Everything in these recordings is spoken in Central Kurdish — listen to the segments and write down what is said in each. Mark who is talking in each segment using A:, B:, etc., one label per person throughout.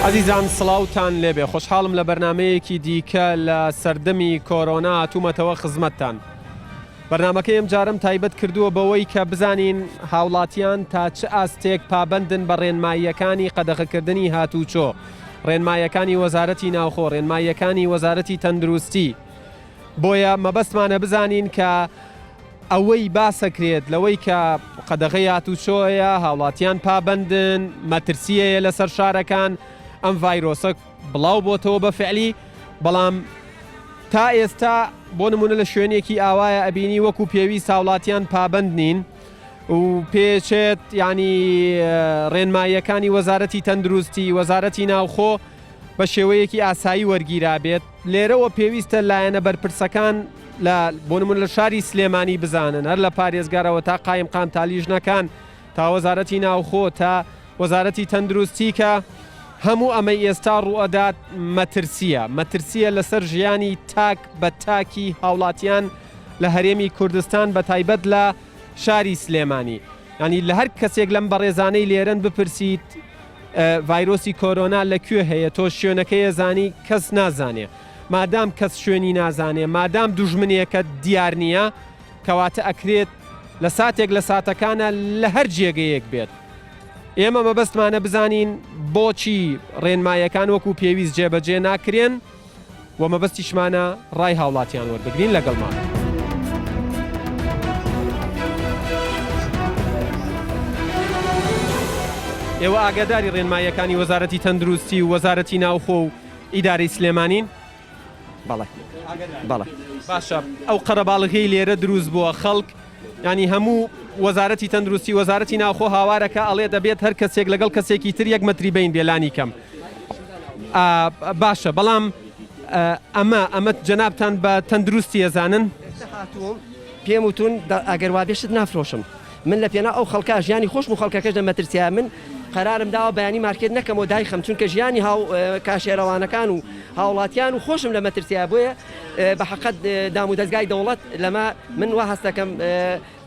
A: عزیزان سڵاوتان لێبێ خۆشحاڵم لە بەرنمەیەکی دیکە لە سەردەمی کۆرۆنا هاتوومەتەوە خزمەتتان. بەرنمەکەی ئەم جارم تایبەت کردووە بەوەی کە بزانین هاوڵاتیان تا چه ئاستێک پابەندن بە ڕێنماییەکانی قەدەغەکردنی هاتوچۆ، ڕێنماییەکانی وەزارەتی ناوخۆ، ڕێنماییەکانی وەزارەتی تەندروستی. بۆیە مەبەستمانە بزانین کە ئەوەی باسەکرێت لەوەی کە قەدەغەی هاتوچۆیە هاوڵاتیان پابەندن، مەترسیەیە لەسەر شارەکان، ئەم ڤایرۆسە بڵاو بۆتەوە بە فعلی. بەڵام تا ئێستا بۆ نمونە لە شوێنێکی ئاوایە ئەبینی وەکو پێویست هاوڵاتیان پابەند نین و پێچێت ینی ڕێنماییەکانی وەزارەتی تەندروستی، وەزارەتی ناوخۆ بە شێوەیەکی ئاسایی وەرگیرا بێت. لێرەوە پێویستە لایەنە بەرپرسەکان بۆ نمونە لە شاری سلێمانی بزانن، هەر لە پارێزگارەوە تا قایمقام تا لیژنەکان تا وەزارەتی ناوخۆ تا وەزارەتی تەندروستی کە هەموو ئەمەی ئێستا ڕوئەدات مەترسیە لەسەر ژیانی تاک بە تاکی هاوڵاتیان لە هەرێمی کوردستان بە تایبەت لە شاری سلێمانی. ینی لە هەر کەسێک لەم بەڕێزانەی لێرەن بپرسیت ڤایرۆسی کۆرۆنا لەکوێ هەیە، تۆ شوێنەکەی زانی کەس نازانێ. مادام کەس شوێنی نازانێ، مادام دوژمنێکە دیار نییە، کەواتە ئەکرێت لە ساتێک لە ساتەکانە لە هەر جێگەیەک بێت. ئێمە مەبەستمانە بزانین بۆچی ڕێنماییەکان وەکو پێویست جێبەجێ ناکرێن و مەبەستیشمانە ڕای هاوڵاتیان وەربگرین لەگەڵمان. ئێوە ئاگاداری ڕێنماییەکانی وەزارەتی تەندروستی و وەزارەتی ناوخۆ و ئیدارەی سلێمانین؟ بەڵێ باشە. ئەو قەرەباڵغەی لێرە دروست بووە، خەڵک ینی هەموو وەزارەتی تەندروستی وەزارەتی ناوخۆ هاوارەکە ئەڵێ دەبێت هەر کەسێک لەگەڵ کەسێکی تر 1 مەتری بین بێلانی کەم. باشە، بەڵام ئەمە جەنابتان بە تەندروستی ئەزانن؟
B: پێم وتون ئەگەر وا بێشت نافرۆشم. من لە پێنا ئەو خەڵکە ژیانی خۆشم و خەڵکەکەش لە مەترسیا من قەرارم داوە بەیانی مارکێت نەکەمەوە دایخەم، چونکە ژیانی کاشێرەوانەکان و هاوڵاتیان و خۆشم لە مەترسیا بۆیە بە حەقەت دام و دەستگای دەوڵەت لەمە من وا هەستەکەم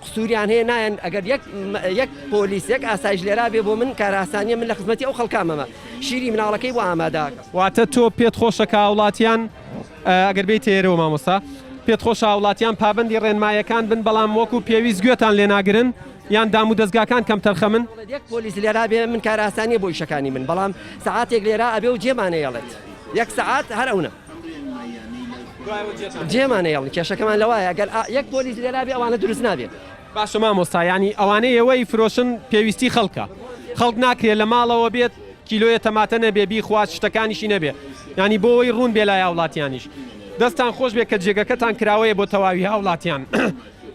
B: قسووریان هەیە نایەن ئەگەر یەک پۆلیس یەک ئاسایش لێرا بێ بۆ من کاراسانیە من لە خزمەتی ئەو خەڵکامەمە شیری مناڵەکەی بۆ ئاماداکە.
A: واتە تۆ پێت خۆشەکە هاوڵاتیان ئەگەر بێت تێرەوە مامۆستا پێت خۆشە هاوڵاتیان پابەندی ڕێنماییەکان بن، بەڵام وەکو پێویست گوێتان لێ ناگرن یان دام و دەستگاکان کەم تەرخەمن؟
B: یەک پۆلیس لێرا بێ من کاراسانیە بۆ ئیشەکانی من، بەڵام سەعاتێک لێرا ئەبێ و جێمانەیەڵێت 1 سەعات هەر ئەوە جێمانەیەڵ کێشەکەمان لەوایە ئەگەر یەک پۆلیس لێرا بێ ئەوانە دروست نابێت.
A: باشە مامۆستا، ینی ئەوانەی ئەوەی فرۆشن پێویستی خەڵکە، خەڵک ناکرێت لە ماڵەوە بێت کیلۆیە تەماتە نەبێ بیخوات شتەکانیشی نەبێ، ینی بۆ ئەوەی ڕوون بێ لای هاوڵاتیانیش. دەستان خۆش بێت کە جێگەکەتان کراوەیە بۆ تەواوی هاوڵاتیان.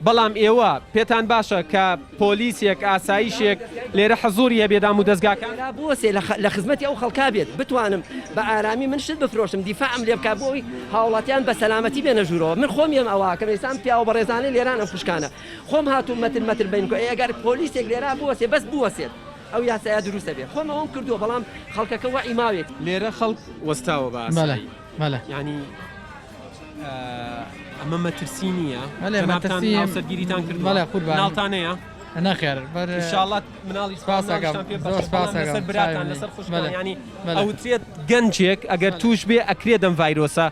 A: بەڵام ئێوە پێتان باشە کە پۆلیسێک ئاساییشێک لێرە حەزوری هەبێ دام و دەستگاکان
B: بۆسێ لە خزمەتی ئەو خەڵکا بێت بتوانم بە ئارامی من شت بفرۆشم دیفاعم لێ بکە بۆی هاوڵاتیان بە سەلامەتی بێنە ژوورەوە. من خۆم ێم ئەوواکەم ئێسام پیاوە بەڕێزانەی لێران ئەم خوشکانە خۆم هاتوو مەتر بین ئەگەر پۆلیسێک لێرا بوەسێ بەس بوەسێت ئەو یاسایا دروستە بێت. خۆم ئەوم کردووە بەڵام خەڵکەکە وەعی ماوێت
A: لێرە خەڵک وەستاوە باس ینی ئەمە مەترسی نییە سەرگیریتان کردناڵتانەیە
C: نەخێر
A: شڵات مناڵی لەسەر براتان لەسەر خوشمان ینی ئەوترێت گەنجێک ئەگەر توش بێ ئەکرێت ئەم ڤایرۆسە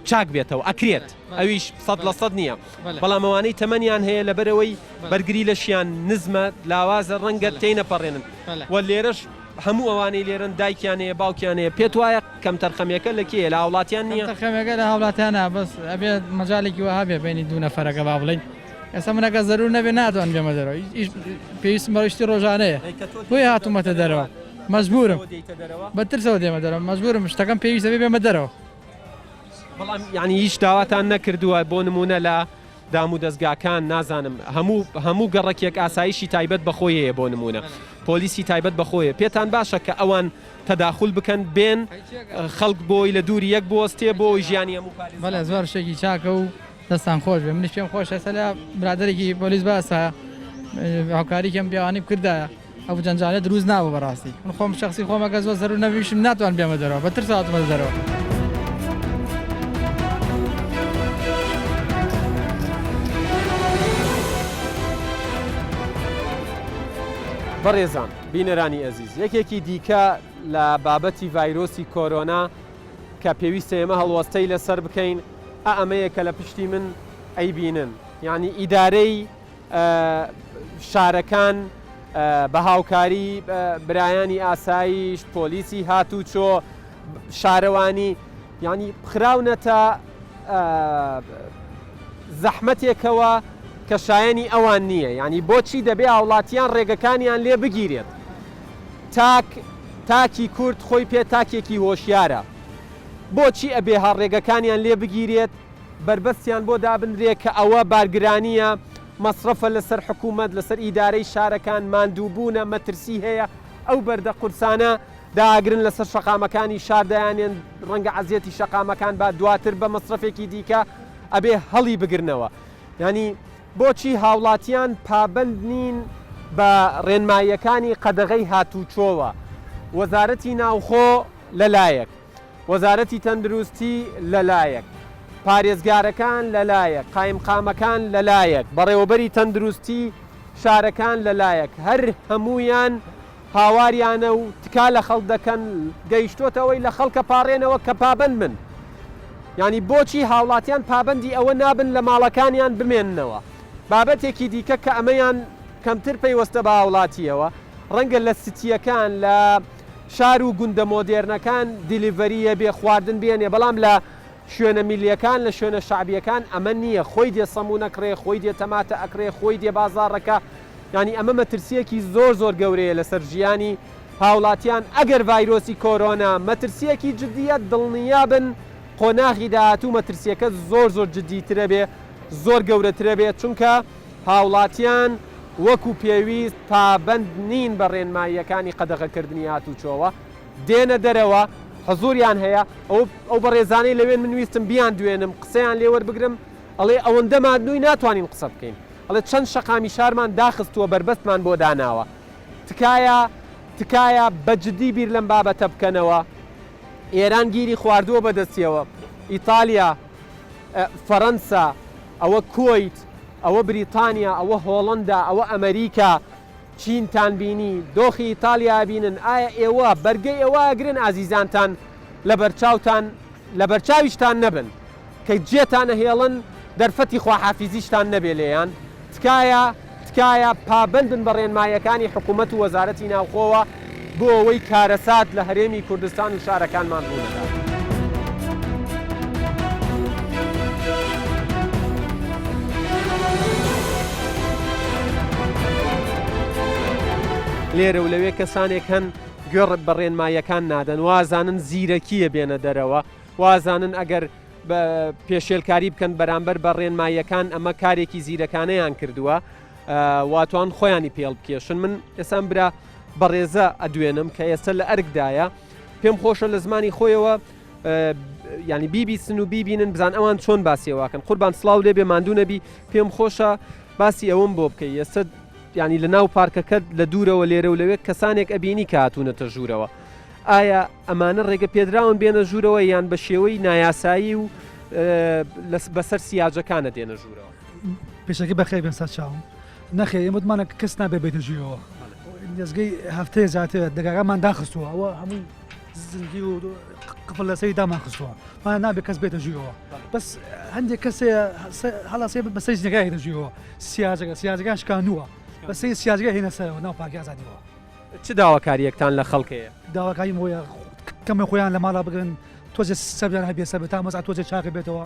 A: چاک بێتەوە ئەکرێت ئەویش 100% نییە، بەڵام ئەوانەی تەمەنیان هەیە لەبەرەوەی بەرگری لەشیان نزمە لاوازە ڕەنگە تێنەپەڕێنن و لێرەش هەموو ئەوانەی لێرن دایکیانەیە باوکیانەیە پێت وایە کەم تەرخەمەکە لە کێ لە هاوڵاتیان نییە؟
C: تەرخەمەکە لە هاوڵاتیانە بەس ئەبێت مەجالێکی وەها بێ بینی دوو نەفەرەکە با بڵین ئێستا منەکە زەرور نەبێ ناتوان بێمە دەرەوە پێویستم بەڕشتی ڕۆژانەیە بۆی هاتوومەتە دەرەوە مەجبورم بەترسەوە دێمە دەرەوە مەجبورم شتەکەم پێویستە بێ بێمە دەرەوە.
A: بەڵام ینی هیچ داواتان نەکردووە بۆ نمونە لە دام و دەستگاکان نازانم هەموو گەڕێکێک ئاسایشی تایبەت بەخۆیەیە بۆ نمونە پۆلیسی تایبەت بەخۆیە پێتان باشە کە ئەوان تەداخل بکەن بێن خەڵک بۆی لە دووری یەک بۆستێ بۆی ژیانی هەموو
C: بەڵێ زۆر شتێکی چاکە و دەستان خۆش بێ منیش پێم خۆش ئێستا لە برادێکی پۆلیس باسە هاوکاریکەم پیاوانی کردایە ئەو جەنجالە دروست نابوو بەڕاستی من خۆم شخصی خۆمەکە زۆر زەرور نەبیشم ناتوان بێمە دەرەوە بەترس هاتوومە دەرەوە.
A: بەڕێزان بینەرانی ئەزیز یەکێکی دیکە لە بابەتی ڤایرۆسی کۆرۆنا کە پێویستە ئێمە هەڵوەستەی لەسەر بکەین ئەمەیە کە لە پشتی من ئەیبینن یعنی ئیدارەی شارەکان بە هاوکاری برایانی ئاسایش پۆلیسی هاتوچۆ شارەوانی ینی خراونەتە زەحمەتێکەوە کە شایەنی ئەوان نییە ینی بۆچی دەبێ هاوڵاتیان ڕێگەکانیان لێ بگیرێت تاکی کورد خۆی پێ تاکێکی هۆشیارە بۆچی ئەبێ هەڕێگەکانیان لێ بگیرێت بربەستیان بۆ دابنرێت کە ئەوە بارگرانیە مەسرفە لەسەر حکوومەت لەسەر ئیدارەی شارەکان ماندووبوونە مەترسی هەیە ئەو بەردە قورسانە داگرن لەسەر شەقامەکانی شاردایانێن ڕەنگە عەزیەتی شەقامەکان با دواتر بە مەسرفێکی دیکە ئەبێ هەڵی بگرنەوە ینی بۆچی هاوڵاتیان پابند نین بە ڕێنماییەکانی قەدەغەی هاتوچۆوە وەزارەتی ناوخۆ لەلایەک وەزارەتی تەندروستی لەلایەک پارێزگارەکان لەلایەک قایمقامەکان لەلایەک بەڕێوەبەری تەندروستی شارەکان لەلایەک هەر هەمویان هاواریانە و تکا لە خەڵک دەکەن گەیشتۆتەوەی لە خەڵکە پاڕێنەوە کە پابند من ینی بۆچی هاوڵاتیان پابندی ئەوە نابن لە ماڵەکانیان بمێننەوە بابەتێکی دیکە کە ئەمەیان کەمتر پەیوەستە بە هاوڵاتیەوە ڕەنگە لە ستیەکان لە شار و گوندە مۆدێرنەکان دیلیڤەریە بێ خواردن بێنێ بەڵام لە شوێنە میلیەکان لە شوێنە شعبیەکان ئەمە نییە خۆی دێ سەمونە کڕێ خۆی دێ تەماتە ئەکرێ خۆی دێ بازاڕەکە ینی ئەمە مەترسیەکی زۆر گەورەیە لەسەر ژیانی هاوڵاتیان ئەگەر ڤایرۆسی کۆرۆنا مەترسیەکی جددیە دڵنیا بن قۆناغی داهاتوو مەترسیەکە زۆر جددیترە بێ زۆر گەورەترە بێت چونکە هاوڵاتیان وەکو پێویست پابند نین بە ڕێنماییەکانی قەدەغەکردنی هاتوچۆوە دێنە دەرەوە حەزوریان هەیە ئەو بە ڕێزانەی لەوێن من ویستم بیان دوێنم قسەیان لێوەربگرم ئەڵێ ئەوەندە مادنووی ناتوانین قسە بکەین ئەڵێ چەند شەقامی شارمان داخستووە بربەستمان بۆ داناوە تکایە بەجددی بیر لەم بابەتە بکەنەوە ئێران گیری خواردووە بەدەستیەوە ئیتالیا فەڕەنسا ئەوە کۆیت ئەوە بریتانیا ئەوە هۆڵندا ئەوە ئەمریکا چینتان بینی دۆخی ئیتالیا بینن ئایا ئێوە بەرگەی ئێوە ئەگرن ئازیزانتان لە بەرچاویشتان نەبن کە جێتانە هێڵن دەرفەتی خواحافیزیشتان نەبێ لێیان تکایە پابندن بە ڕێنماییەکانی حکوومەت و وەزارەتی ناوخۆوە بۆ ئەوەی کارەسات لە هەرێمی کوردستان و شارەکانمان بوونەدا. لێرە و لەوێ کەسانێک هەن گوێڕ بە ڕێنماییەکان نادەن وازانن زیرەکیە بێنە دەرەوە وازانن ئەگەر پێشێلکاری بکەن بەرامبەر بە ڕێنماییەکان ئەمە کارێکی زیرەکانەیان کردووە واتوان خۆیانی پێڵ بکێشن من ئێستا برا بەڕێزە ئەدوێنم کە ئێستا لە ئەرکدایە پێم خۆشە لە زمانی خۆیەوە ینی بیبیسن و بیبینن بزان ئەوان چۆن باسیێواکەن قوربان سڵاو لێبێ ماندوو نەبی پێم خۆشە باسی ئەوم بۆ بکەی ئێستا ینی لە ناو پارکەکەت لە دوورەوە لێرە و لەوێ کەسانێک ئەبینی کە هاتوونەتە ژوورەوە ئایا ئەمانە ڕێگە پێدراون بێنە ژوورەوە یان بە شێوەی نایاسایی و بەسەر سیاجەکانە دێنە ژوورەوە
D: پێشەکە بەخێ بێن سەر چاوم نەخێ ئێمەمانە کەس نابێ بێتە ژوورەوە دەستگەی هەفتەیە زیاتر دەگاکەمان داخستووە ئەوە هەمووی زنگی و قفڵ لەسەری دامان خستووە مان نابێت کەس بێتە ژوورەوە بەس هەندێک کەسێ هەڵاسێ بەسەر جنەکە هێنە ژوورەوە سیاجەکان شکاندووە بەسەری سیاجەکە هێنە سەرەوە ناو پارکی ئازادیەوە
A: چ داواکاریەکتان لە خەڵکەیە
D: داواکاریم بۆیە کەمە خۆیان لە ماڵا بگرن تۆجە سەبیان هەبێ سەر تا مەزا تۆجە چاکە بێتەوە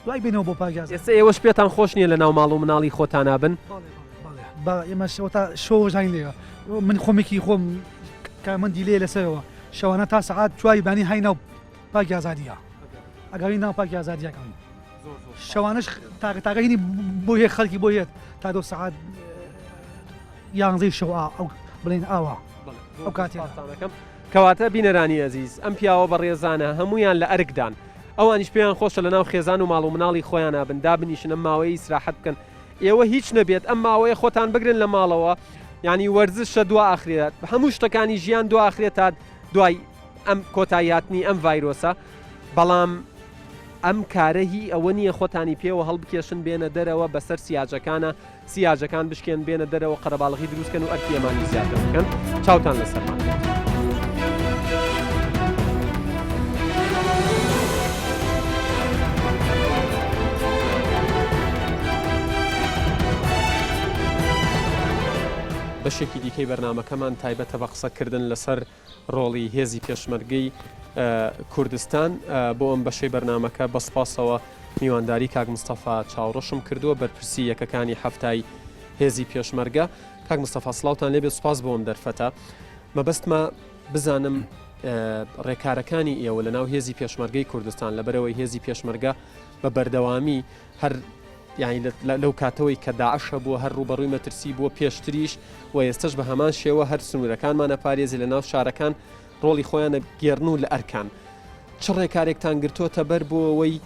D: دوای بینەوە بۆ پارکی ئازادی
A: ئێستا ئێوەش پێتان خۆش نییە لە ناو ماڵ و مناڵی خۆتان بن
D: ئێمە تا شۆژین لێە من خۆمێکی خۆم کارمەندی لێ لەسەرەوە شەوانە تا سەعات چواری بانی هاینە و پارکی ئازادیە ئەگەری ناو پارکی ئازادیەکەین شەوانش تاقەتاقەینی بۆ یەک خەڵکی بۆ یەت تا دو سەعات یانزەی شەو ئەو بڵێن ئاوا ئەو کاتێکم
A: کەواتە بینەرانی ئەزیز ئەم پیاوە بە ڕێزانە هەمویان لە ئەرکدان ئەوانیش پێیان خۆشە لە ناو خێزان و ماڵ و مناڵی خۆیان نابن دابنیشن ئەم ماوەی ئیسراحەت بکەن ئێوە هیچ نەبێت ئەم ماوەیە خۆتان بگرن لە ماڵەوە ینی وەرزشە دو ئاخرێت هەموو شتەکانی ژیان دو ئاخرێت تا دوای ئەم کۆتاییاتنی ئەم ڤایرۆسە بەڵام ئەم کارە هی ئەوە نییە خۆتانی پێوە هەڵبکێشن بێنە دەرەوە بەسەر سیاجەکانە سیاجەکان بشکێن بێنە دەرەوە قەرەباڵغی دروستکەن و ئەرکی ئەمانی زیاتر بکەن چاوتان لەسەرمان. بەشێکی دیکەی بەرنامەکەمان تایبەتە بە قسەکردن لەسەر ڕۆڵی هێزی پێشمەرگەی کوردستان بۆ ئەم بەشەی بەرنامەکە بەسپاسەوە میوانداری کاک مستەفا چاوڕۆشم کردووە بەرپرسی یەکەکانی هەفتای هێزی پێشمەرگە. کاک مستەفا سڵاوتان لێبێ سوپاس بۆ ئەم دەرفەتە. مەبەستمە بزانم ڕێکارەکانی ئێوە لەناو هێزی پێشمەرگەی کوردستان لەبەرەوەی هێزی پێشمەرگە بە بەردەوامی هەر یعنی لەو کاتەوەی کە داعش بووە هەر ڕوبەڕووی مەترسی بووە پێشتریش و ئێستش بە هەمان شێوە هەر سنوورەکانمانە پارێزی لە ناو شارەکان ڕۆڵی خۆیانە گێڕن و لە ئەرکان چ ڕێکارێکتان گرتوۆتە بەر بۆ ئەوەی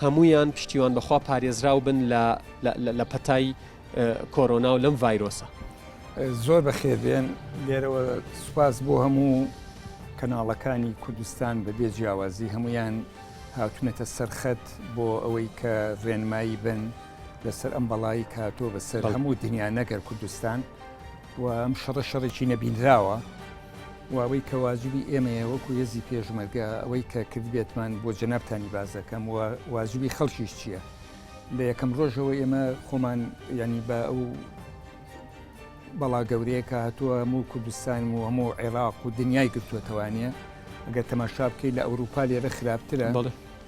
A: هەمویان پشتیوان بەخوا پارێزراو بن لە پەتای کۆرۆنا و لەم ڤایرۆسە.
E: زۆر بەخێربێن لێرەوە سوپاس بۆ هەموو کەناڵەکانی کوردستان بەبێ جیاوازی هەمویان هاتوونەتە سەرخەت بۆ ئەوەی کە ڕێنمایی بن لەسەر ئەم بەڵایی کاتۆ بەسەر هەموو دنیا نەگەر کوردستان و ئەم شەڕێکی نەبینراوە و ئەوەی کە واجبی ئێمەیە وەکو هێزی پێشمەرگە ئەوەی کە کردبێتمان بۆ جەنابتانی بازەکەم و واجبی خەڵکیش چییە لە یەکەم ڕۆژەوە ئێمە خۆمان ینی بە ئەو بەڵا گەورەیە کە هاتووە هەموو کوردستان و هەموو عێراق و دنیای گرتووەتەوانە ئەگەر تەماشا بکەیت لە ئەوروپا لێرە خراپترە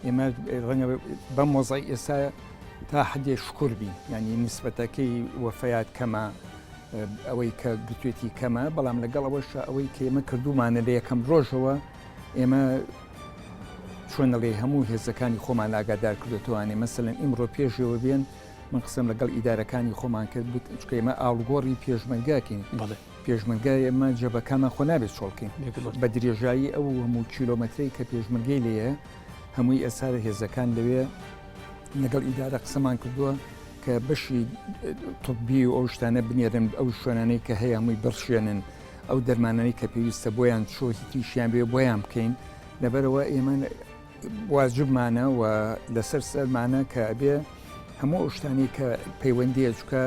E: ئێمە ڕەنگە بەم مۆزای ئێستا تا حدێ شکر بین ینی نسبەتەکەی وەفەیات کەمە ئەوەی کە گرتوێتی کەمە بەڵام لەگەڵ ئەوەش ئەوەی کە ئێمە کردومانە لە یەکەم ڕۆژەوە ئێمە چۆنەڵێ هەموو هێزەکانی خۆمان ئاگادار کردوتوانێ مەسەلەن ئیمڕۆ پێشەوە بێن من قسم لەگەڵ ئیدارەکانی خۆمان کرد بوو چکە ئێمە ئاڵگۆڕی پێشمەرگاکەین پێشمەرگای ئێمە جەبەکانمان خۆ نابێت چۆڵکەین بە درێژایی ئەو هەموو کیلۆمەترەی کە پێشمەرگەی لێیە هەمووی ئەسارە هێزەکان لەوێ لەگەڵ ئیدارە قسەمان کردووە کە بەشی توبی و ئەو شتانە بنێرن ئەو شوێنانەی کە هەیە هەمووی بەرشێنن ئەو دەرمانانەی کە پێویستە بۆیان چۆتیشیان بێ بۆیان بکەین لەبەرەوە ئێمە واجبمانە و لەسەر سەرمانە کە ئەبێ هەموو ئەو شتانی کە پەیوەندیە چکە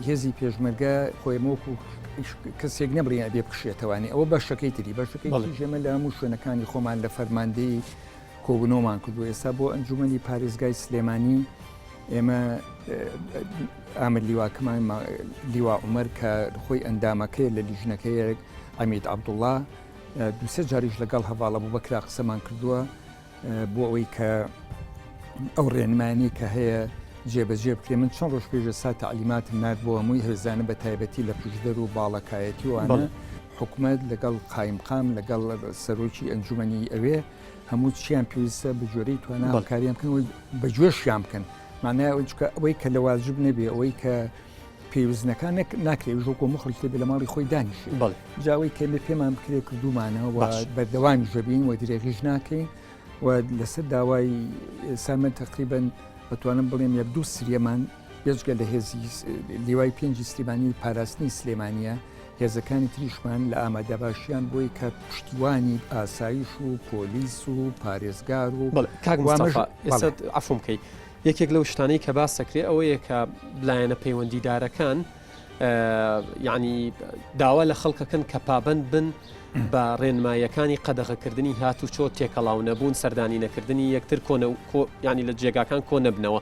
E: هێزی پێشمەرگە خۆیمەوەکو کەسێک نەبڕیان بێ بکشێتەوانی ئەوە بەشەکەی تری بەشەکەی ژێمە لە هەموو شوێنەکانی خۆمان لە فەرماندەی کۆبنەوەمان کردو ئێستا بۆ ئەنجومەنی پارێزگای سلێمانی ئێمە ئامر لیواکەمان لیوا عومەر کە خۆی ئەندامەکەی لە لیژنەکەی ئەمید عەبدوڵڵا دووسێ جاریش لەگەڵ هەواڵە بوو بەکرا قسەمان کردووە بۆ ئەوەی کە ئەو ڕێنمانی کە هەیە جێبەجێ بکرێ من چەند ڕۆژ پێشە سا تەعلیماتم نات بۆ هەمووی هێزانە بە تایبەتی لە پشدەر و باڵەکایەتی وانە حکوومەت لەگەڵ قایمقام لەگەڵ سەرۆکی ئەنجومەنی ئەوێ هەموو چیان پێویستە بە جۆرەی توانە هەڵکاریان بکەن بە گوێشیان بکەن معنای ئەوەی کە لە واجب نەبێ ئەوەی کە پێویستنەکان ناکرێت ژۆکۆ مخڵی بێ لە ماڵی خۆی دانیش جاوەی کە لە پێمان بکرێ کردومانەوە و بەردەوامی ژەبین و درێغیش ناکەین و لەسەر داوای سامە تقریبەن بەتوانم بڵێم یەک دوو سریەمان بێجگە لە هێزی لیوای پێنجی سلیمانی پاراستنی سلێمانیە هێزەکانی تریشمان لە ئامادەباشیان بۆی کە پشتیوانی ئاسایش و پۆلیس و پارێزگار و
A: ئێستا عەفوم بکەی یەکێک لەو شتانەی کە باسەکرێ ئەوەیە کە لایەنە پەیوەندیدارەکان یعنی داوا لە خەڵکەکەن کە پابەند بن بە ڕێنمایەکانی قەدەغەکردنی هاتوچۆ تێکەڵاو نەبوون سەردانی نەکردنی یەکتر ینی لە جێگاکان کۆ نەبنەوە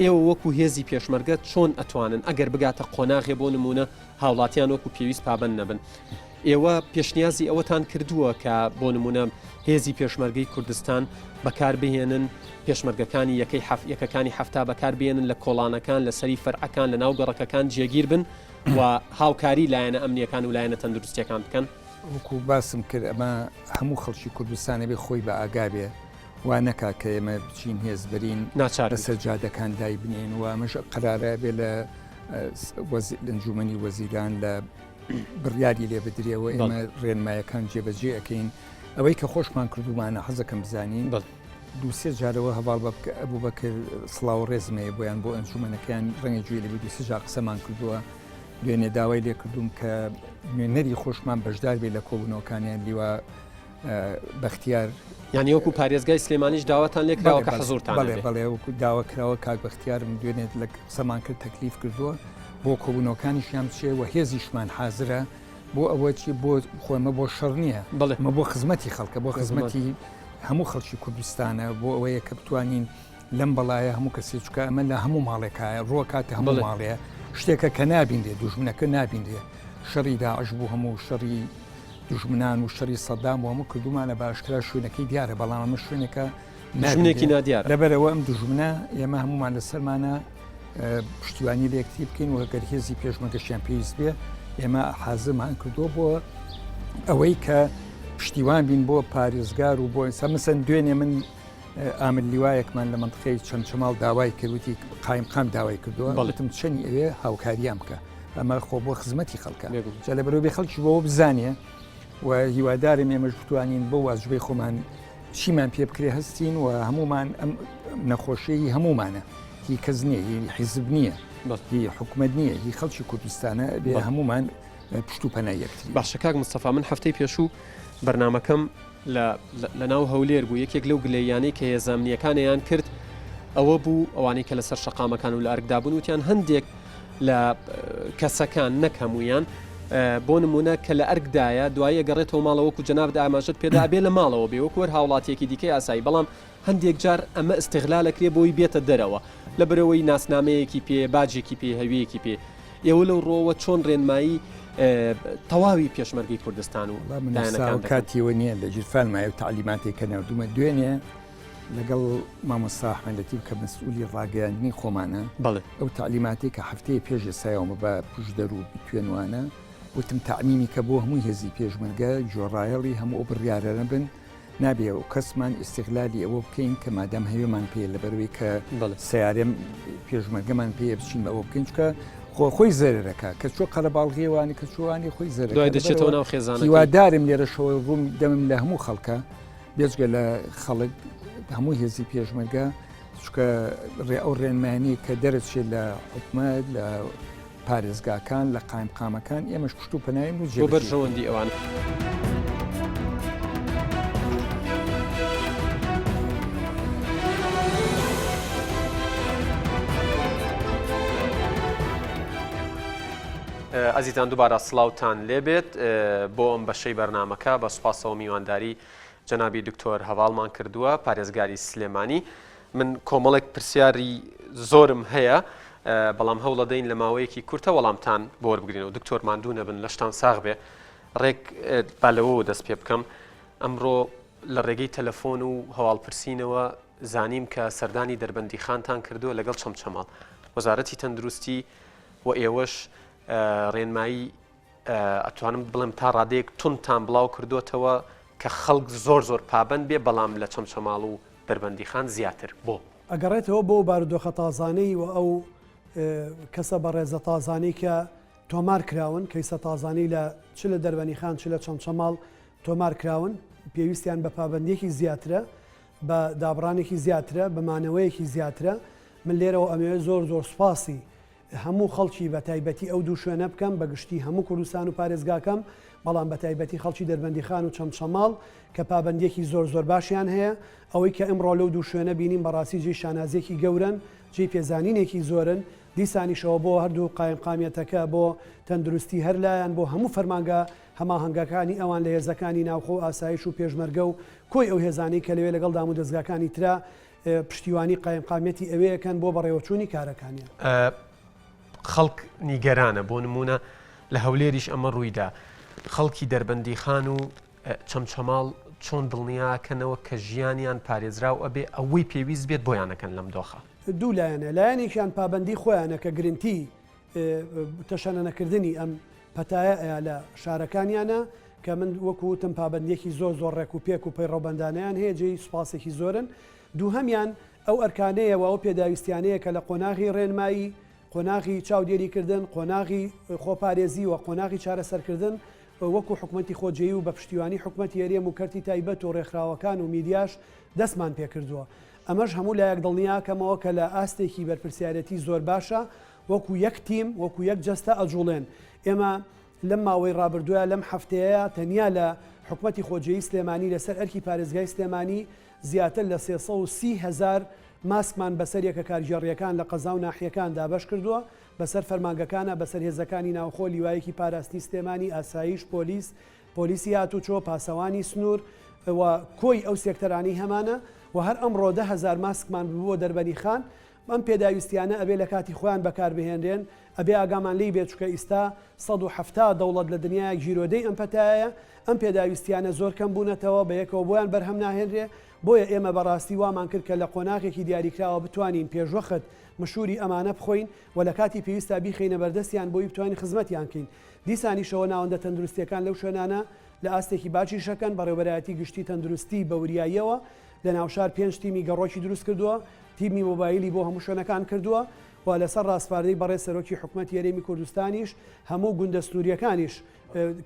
A: ئێوە وەکو هێزی پێشمەرگە چۆن ئەتوانن ئەگەر بگاتە قۆناغێ بۆ نمونە هاوڵاتیان وەکو پێویست پابەند نەبن ئێوە پێشنیازی ئەوەتان کردووە کە بۆ نمونە هێزی پێشمەرگەی کوردستان بەکاربهێنن پێشمەرگەکانی یەکەکانی هەفتا بەکاربهێنن لە کۆڵانەکان لە سەری فەرعەکان لە ناو گەڕەکەکان جێگیر بن و هاوکاری لایەنە ئەمنیەکان و لایەنە تەندروستیەکان بکەن
E: وەکو باسم کرد ئەمە هەموو خەڵکی کوردستانە بێ خۆی بە ئاگا بێ وا نەکا کە ئێمە بچین هێزبەرین لەسەر جادەکان دای بنێن و ئەمەش قەرارە بێ لە ئەنجومەنی وەزیران لە بڕیاری لێ بدرێەوە ئێمە ڕێنمایەکان جێبەجێ ئەەکەین ئەوەی کە خۆشمان کردومانە حەزەکەم بزانین دووسێ جارەوە هەواڵ بوو بەکرد سڵاو ڕێزمەیە بۆیان بۆ ئەنجومەنەکەیان ڕەنگە گوێ لە دووسێ جا قسەمان کردووە دوێنێ داوای لێ کردوم کە نوێنەری خۆشمان بەشدار بێ لە کۆبوونەوەکانیان لیوە بەختیار
A: یعنی وەکو پارێزگای سلێمانیش داواتان لێ کراوە کە حەزورتان
E: بەڵێ بەڵێ وەکو داوا کراوە کاک بەختیارم دوێنێت لە قسەمان کرد تەکلیف کردووە بۆ کۆبوونەوەکانیشیان بچێ و هێزیشمان حازرە بۆ ئەوە چی بۆ خۆمە بۆ شەڕ نییە مە بۆ خزمەتی خەڵکە بۆ خزمەتی هەموو خەڵکی کوردستانە بۆ ئەوەیە کە بتوانین لەم بەڵایە هەموو کەسێ چکە ئەمە لە هەموو ماڵێکایە ڕۆ کاتە هەموو ماڵەیە شتێکە کە نابیندێ دوژمنەکە نابیندێ شەڕی داعش بوو هەموو شەڕی دوژمنان و شەڕی سەدام و هەموو کردومانە باشکرا شوێنەکەی دیارە بەڵام ئەمە شوێنێکە
A: ناژنێکی نادیار
E: لەبەرەوە ئەم دوژمنە ئێمە هەمومان لەسەرمانە پشتیوانی لە یەکتی بکەین و هەگەر هێزی پێشمەگەشتیان پێویست بێ ئێمە حازرمان کردووە بۆ ئەوەی کە پشتیوان بین بۆ پارێزگار و بۆ ئێستا مەسەن دوێنێ من ئامر لیوایەکمان لە منطقەی چەمچەماڵ داوای کردوتی قایم داوای کردووە بەڵێتم چەنی ئەوێ هاوکاریان بکە ئەمە خۆ بۆ خزمەتی خەڵکە جا لە بەرەوەی خەڵکی بۆ بزانێ و هیوادارم ئێمەش بتوانین بۆ واژبەی خۆمان چیمان پێ بکرێ هەستین و هەمومان ئەم نەخۆشیی هەمومانە هی کەس نییە هی حیزب نییە هی حکومت نییە هی خەڵکی کوردستانە بێ هەمومان پشت و پەنای یەکتری
A: باشە کاک مستەفا من هەفتەی پێشوو بەرنامەکەم لە ناو هەولێر بوو یەکێک لەو گلەیانەی کە هێزانامنیەکانیان کرد ئەوە بوو ئەوانەی کە لەسەر شەقامەکان و لە ئەرکدابوون وتیان هەندێک لە کەسەکان نەک هەمویان بۆ نمونە کە لە ئەرکدایە دوایە گەڕێتەوە ماڵەوەکو جەنابدا ئاماژت پێدا بێ لە ماڵەوە بێ وەکوەر هاوڵاتیەکی دیکەی ئاسایی بەڵام هەندێک جار ئەمە ئستیغلالەکرێ بۆی بێتە دەرەوە لە بەرەوەی ناسنامەیەکی پێ باجێکی پێ هەویەکی پێ ئێوە لەو ڕۆوە چۆن ڕێنمایی تەواوی پێشمەرگی کوردستان و
E: کاتیەوە نییە لە ژیرفانمایە و تعلیماتێک کە نردومە دوێنێ لەگەڵ مامۆستا ئەحمەدەتیب کە مەسئولی ڕاگەیاندنی خۆمانە ئەو تعلیماتی کە هەفتەیە پێش ئێسایەوە بە پشدەر و توێنوانە وتم تعمیمی کە بۆ هەمووی هێزی پێشمەرگە جۆڕایەڵی هەموو ئەو بڕیارە بن نابێ و کەسمان ئیستیغلالی ئەوە بکەین کە مادام هەوێمان پێ لە بەروەی کە سیارێم پێشمەرگەمان پێ بچین ئەوە بکەین کە خۆی زەرەکە کە چۆ قەرەباڵغێوانی کە چوانی خۆی
A: زەرێتەوە ناو خێزانە
E: هیوادارم لێرە شەوە ڕووم دەمم لە هەموو خەڵکە بێجگە لە خەڵک هەموو هێزی پێشمەرگە چکە ئەو ڕێنمانی کە دەرەچێت لە حکومەت لە پارێزگاکان لە قایمقامەکان ئێمەش پشت و پەنایم و
A: بۆ بەرژەوەندی ئەوان. ئەزیزان دووبارە سڵاوتان لێبێت بۆ ئەم بەشەی بەرنامەکە بە سوپاسەوە میوانداری جەنابی دکتۆر هەواڵمان کردووە پارێزگاری سلێمانی. من کۆمەڵێک پرسیاری زۆرم هەیە بەڵام هەوڵە دەین لە ماوەیەکی کورتە وەڵامتان بۆ وەربگرینەوە. دکتۆر ماندوو نەبن لەشتان ساغ بێ ڕێک بالەوە دەست پێ بکەم. ئەمڕۆ لە ڕێگەی تەلەفۆن و هەواڵپرسینەوە زانیم کە سەردانی دەربەندی خانتان کردووە لەگەڵ چەمچەماڵ وەزارەتی تەندروستی و ئێوەش ڕێنمایی ئەتوانم بڵێم تا ڕادەیەک تونتان بڵاو کردوتەوە کە خەڵک زۆر پابند بێ بەڵام لە چەمچەماڵ و دەربەندی خان زیاتر بۆ
F: ئەگەڕێتەوە بۆ بارودۆخە تازانەی و ئەو کەسە بە ڕێزە تازانی کە تۆمار کراون کەیسە تازانی لە چ لە دەربەنی خان چ لە چەمچەماڵ تۆمار کراون پێویستیان بە پابندیەکی زیاترە بە دابڕانێکی زیاترە بەمانەوەیەکی زیاترە. من لێرەوە ئەمەوێت زۆر سوپاسی هەموو خەڵکی بە تایبەتی ئەو دوو شوێنە بکەم بەگشتی هەموو کوردستان و پارێزگاکەم بەڵام بە تایبەتی خەڵکی دەربەندی خان و چەمچەماڵ کە پابندیەکی زۆر باشیان هەیە ئەوەی کە ئەمڕۆ لەو دوو شوێنە بینیم بەڕاستی جێی شانازیەکی گەورن جێی پێزانینێکی زۆرن دیسانیشەوە بۆ هەردوو قایمقامیەتەکە بۆ تەندروستی هەر لایەن بۆ هەموو فەرمانگە هەماهەنگەکانی ئەوان لە هێزەکانی ناوخۆ ئاسایش و پێشمەرگە و کۆی ئەو هێزانی کە لەوێ لەگەڵ دام و دەستگاکانی ترا پشتیوانی قایمقامیەتی ئەوەیەکەن بۆ بەڕێوەچوونی کارەکانیان.
A: خەڵک نیگەرانە بۆ نمونە لە هەولێریش ئەمە ڕوویدا خەڵکی دەربەندی خان و چەمچەماڵ چۆن دڵنیاکەنەوە کە ژیانیان پارێزراو ئەبێ ئەوەی پێویست بێت بۆیانەکەن لەم دۆخە.
F: دوو لایەنە لایەنێکیان پابندی خۆیانە کە گرنگی تەشەنەکردنی ئەم پەتایە لە شارەکانیانە کە من وەکوتم پابندیەکی زۆر ڕێک و پێک و پەیڕەوبەندانیان هەیە جێی سوپاسێکی زۆرن. دوو هەمیان ئەو ئەرکانەیەوە ئەو پێداویستیانەیە کە لە قۆناغی ڕێنمایی قۆناغی چاودێریکردن قۆناغی خۆپارێزی و قۆناغی چارەسەرکردن وەکو حکومەتی خۆجێی و بە پشتیوانی حکومەتی هەرێم و کەرتی تایبەت و ڕێکخراوەکان و میدیاش دەستمان پێکردووە. ئەمەش هەموو لایەک دڵنیاکەمەوە کە لە ئاستێکی بەرپرسیارەتی زۆر باشە وەکو یەک تیم وەکو یەک جەستە ئەجوڵێن. ئێمە لەم ماوەی ڕابردووە لەم هەفتەیە تەنیا لە حکوومەتی خۆجێی سلێمانی لەسەر ئەرکی پارێزگای سلێمانی زیاتر لە 330,000 ماسکمان بەسەر یەکە کارژێڕیەکان لە قەزا و ناحیەکاندا بەش کردووە بەسەر فەرمانگەکانە بەسەر هێزەکانی ناوخۆ لیوایەکی پاراستی سلێمانی ئاسایش پۆلیسی هاتوچۆ پاسەوانی سنوور و کۆی ئەو سێکتەرانی هەمانە و هەر ئەمڕۆ 10,000 ماسکمان بووە دەربەنی خان ئەم پێداویستیانە ئەبێ لە کاتی خۆیان بەکاربهێنرێن ئەبێ ئاگامان لی بێت چکە ئیستا 170 دەوڵەت لە دنیای گیرۆدەی ئەم پەتایە ئەم پێداویستیانە زۆر کەم بوونەتەوە بە یەکەوە بۆیان بەرهەم ناهێنرێ بۆیە ئێمە بەڕاستی وامان کرد کە لە قۆناغێکی دیاریکراوە بتوانین پێشوەخت مشوری ئەمانە بخۆین و لە کاتی پێویستا بیخینە بەردەستیان بۆی بتوانین خزمەتیان کەین دیسانیشەوە ناوەندە تەندروستیەکان لەو شوێنانە لە ئاستێکی باچی شەکەن بەڕێوەبەرایەتی گشتی تەندروستی بەوریاییەوە لە ناوشار 5 تیمی گەڕۆکی دروست کردووە تیمی مۆبایلی بۆ هەموو شوێنەکان کردووە و لەسەر ڕاستپاردەی بەڕێز سەرۆکی حکوومەت یاریمی کوردستانیش هەموو گوندە سنووریەکانیش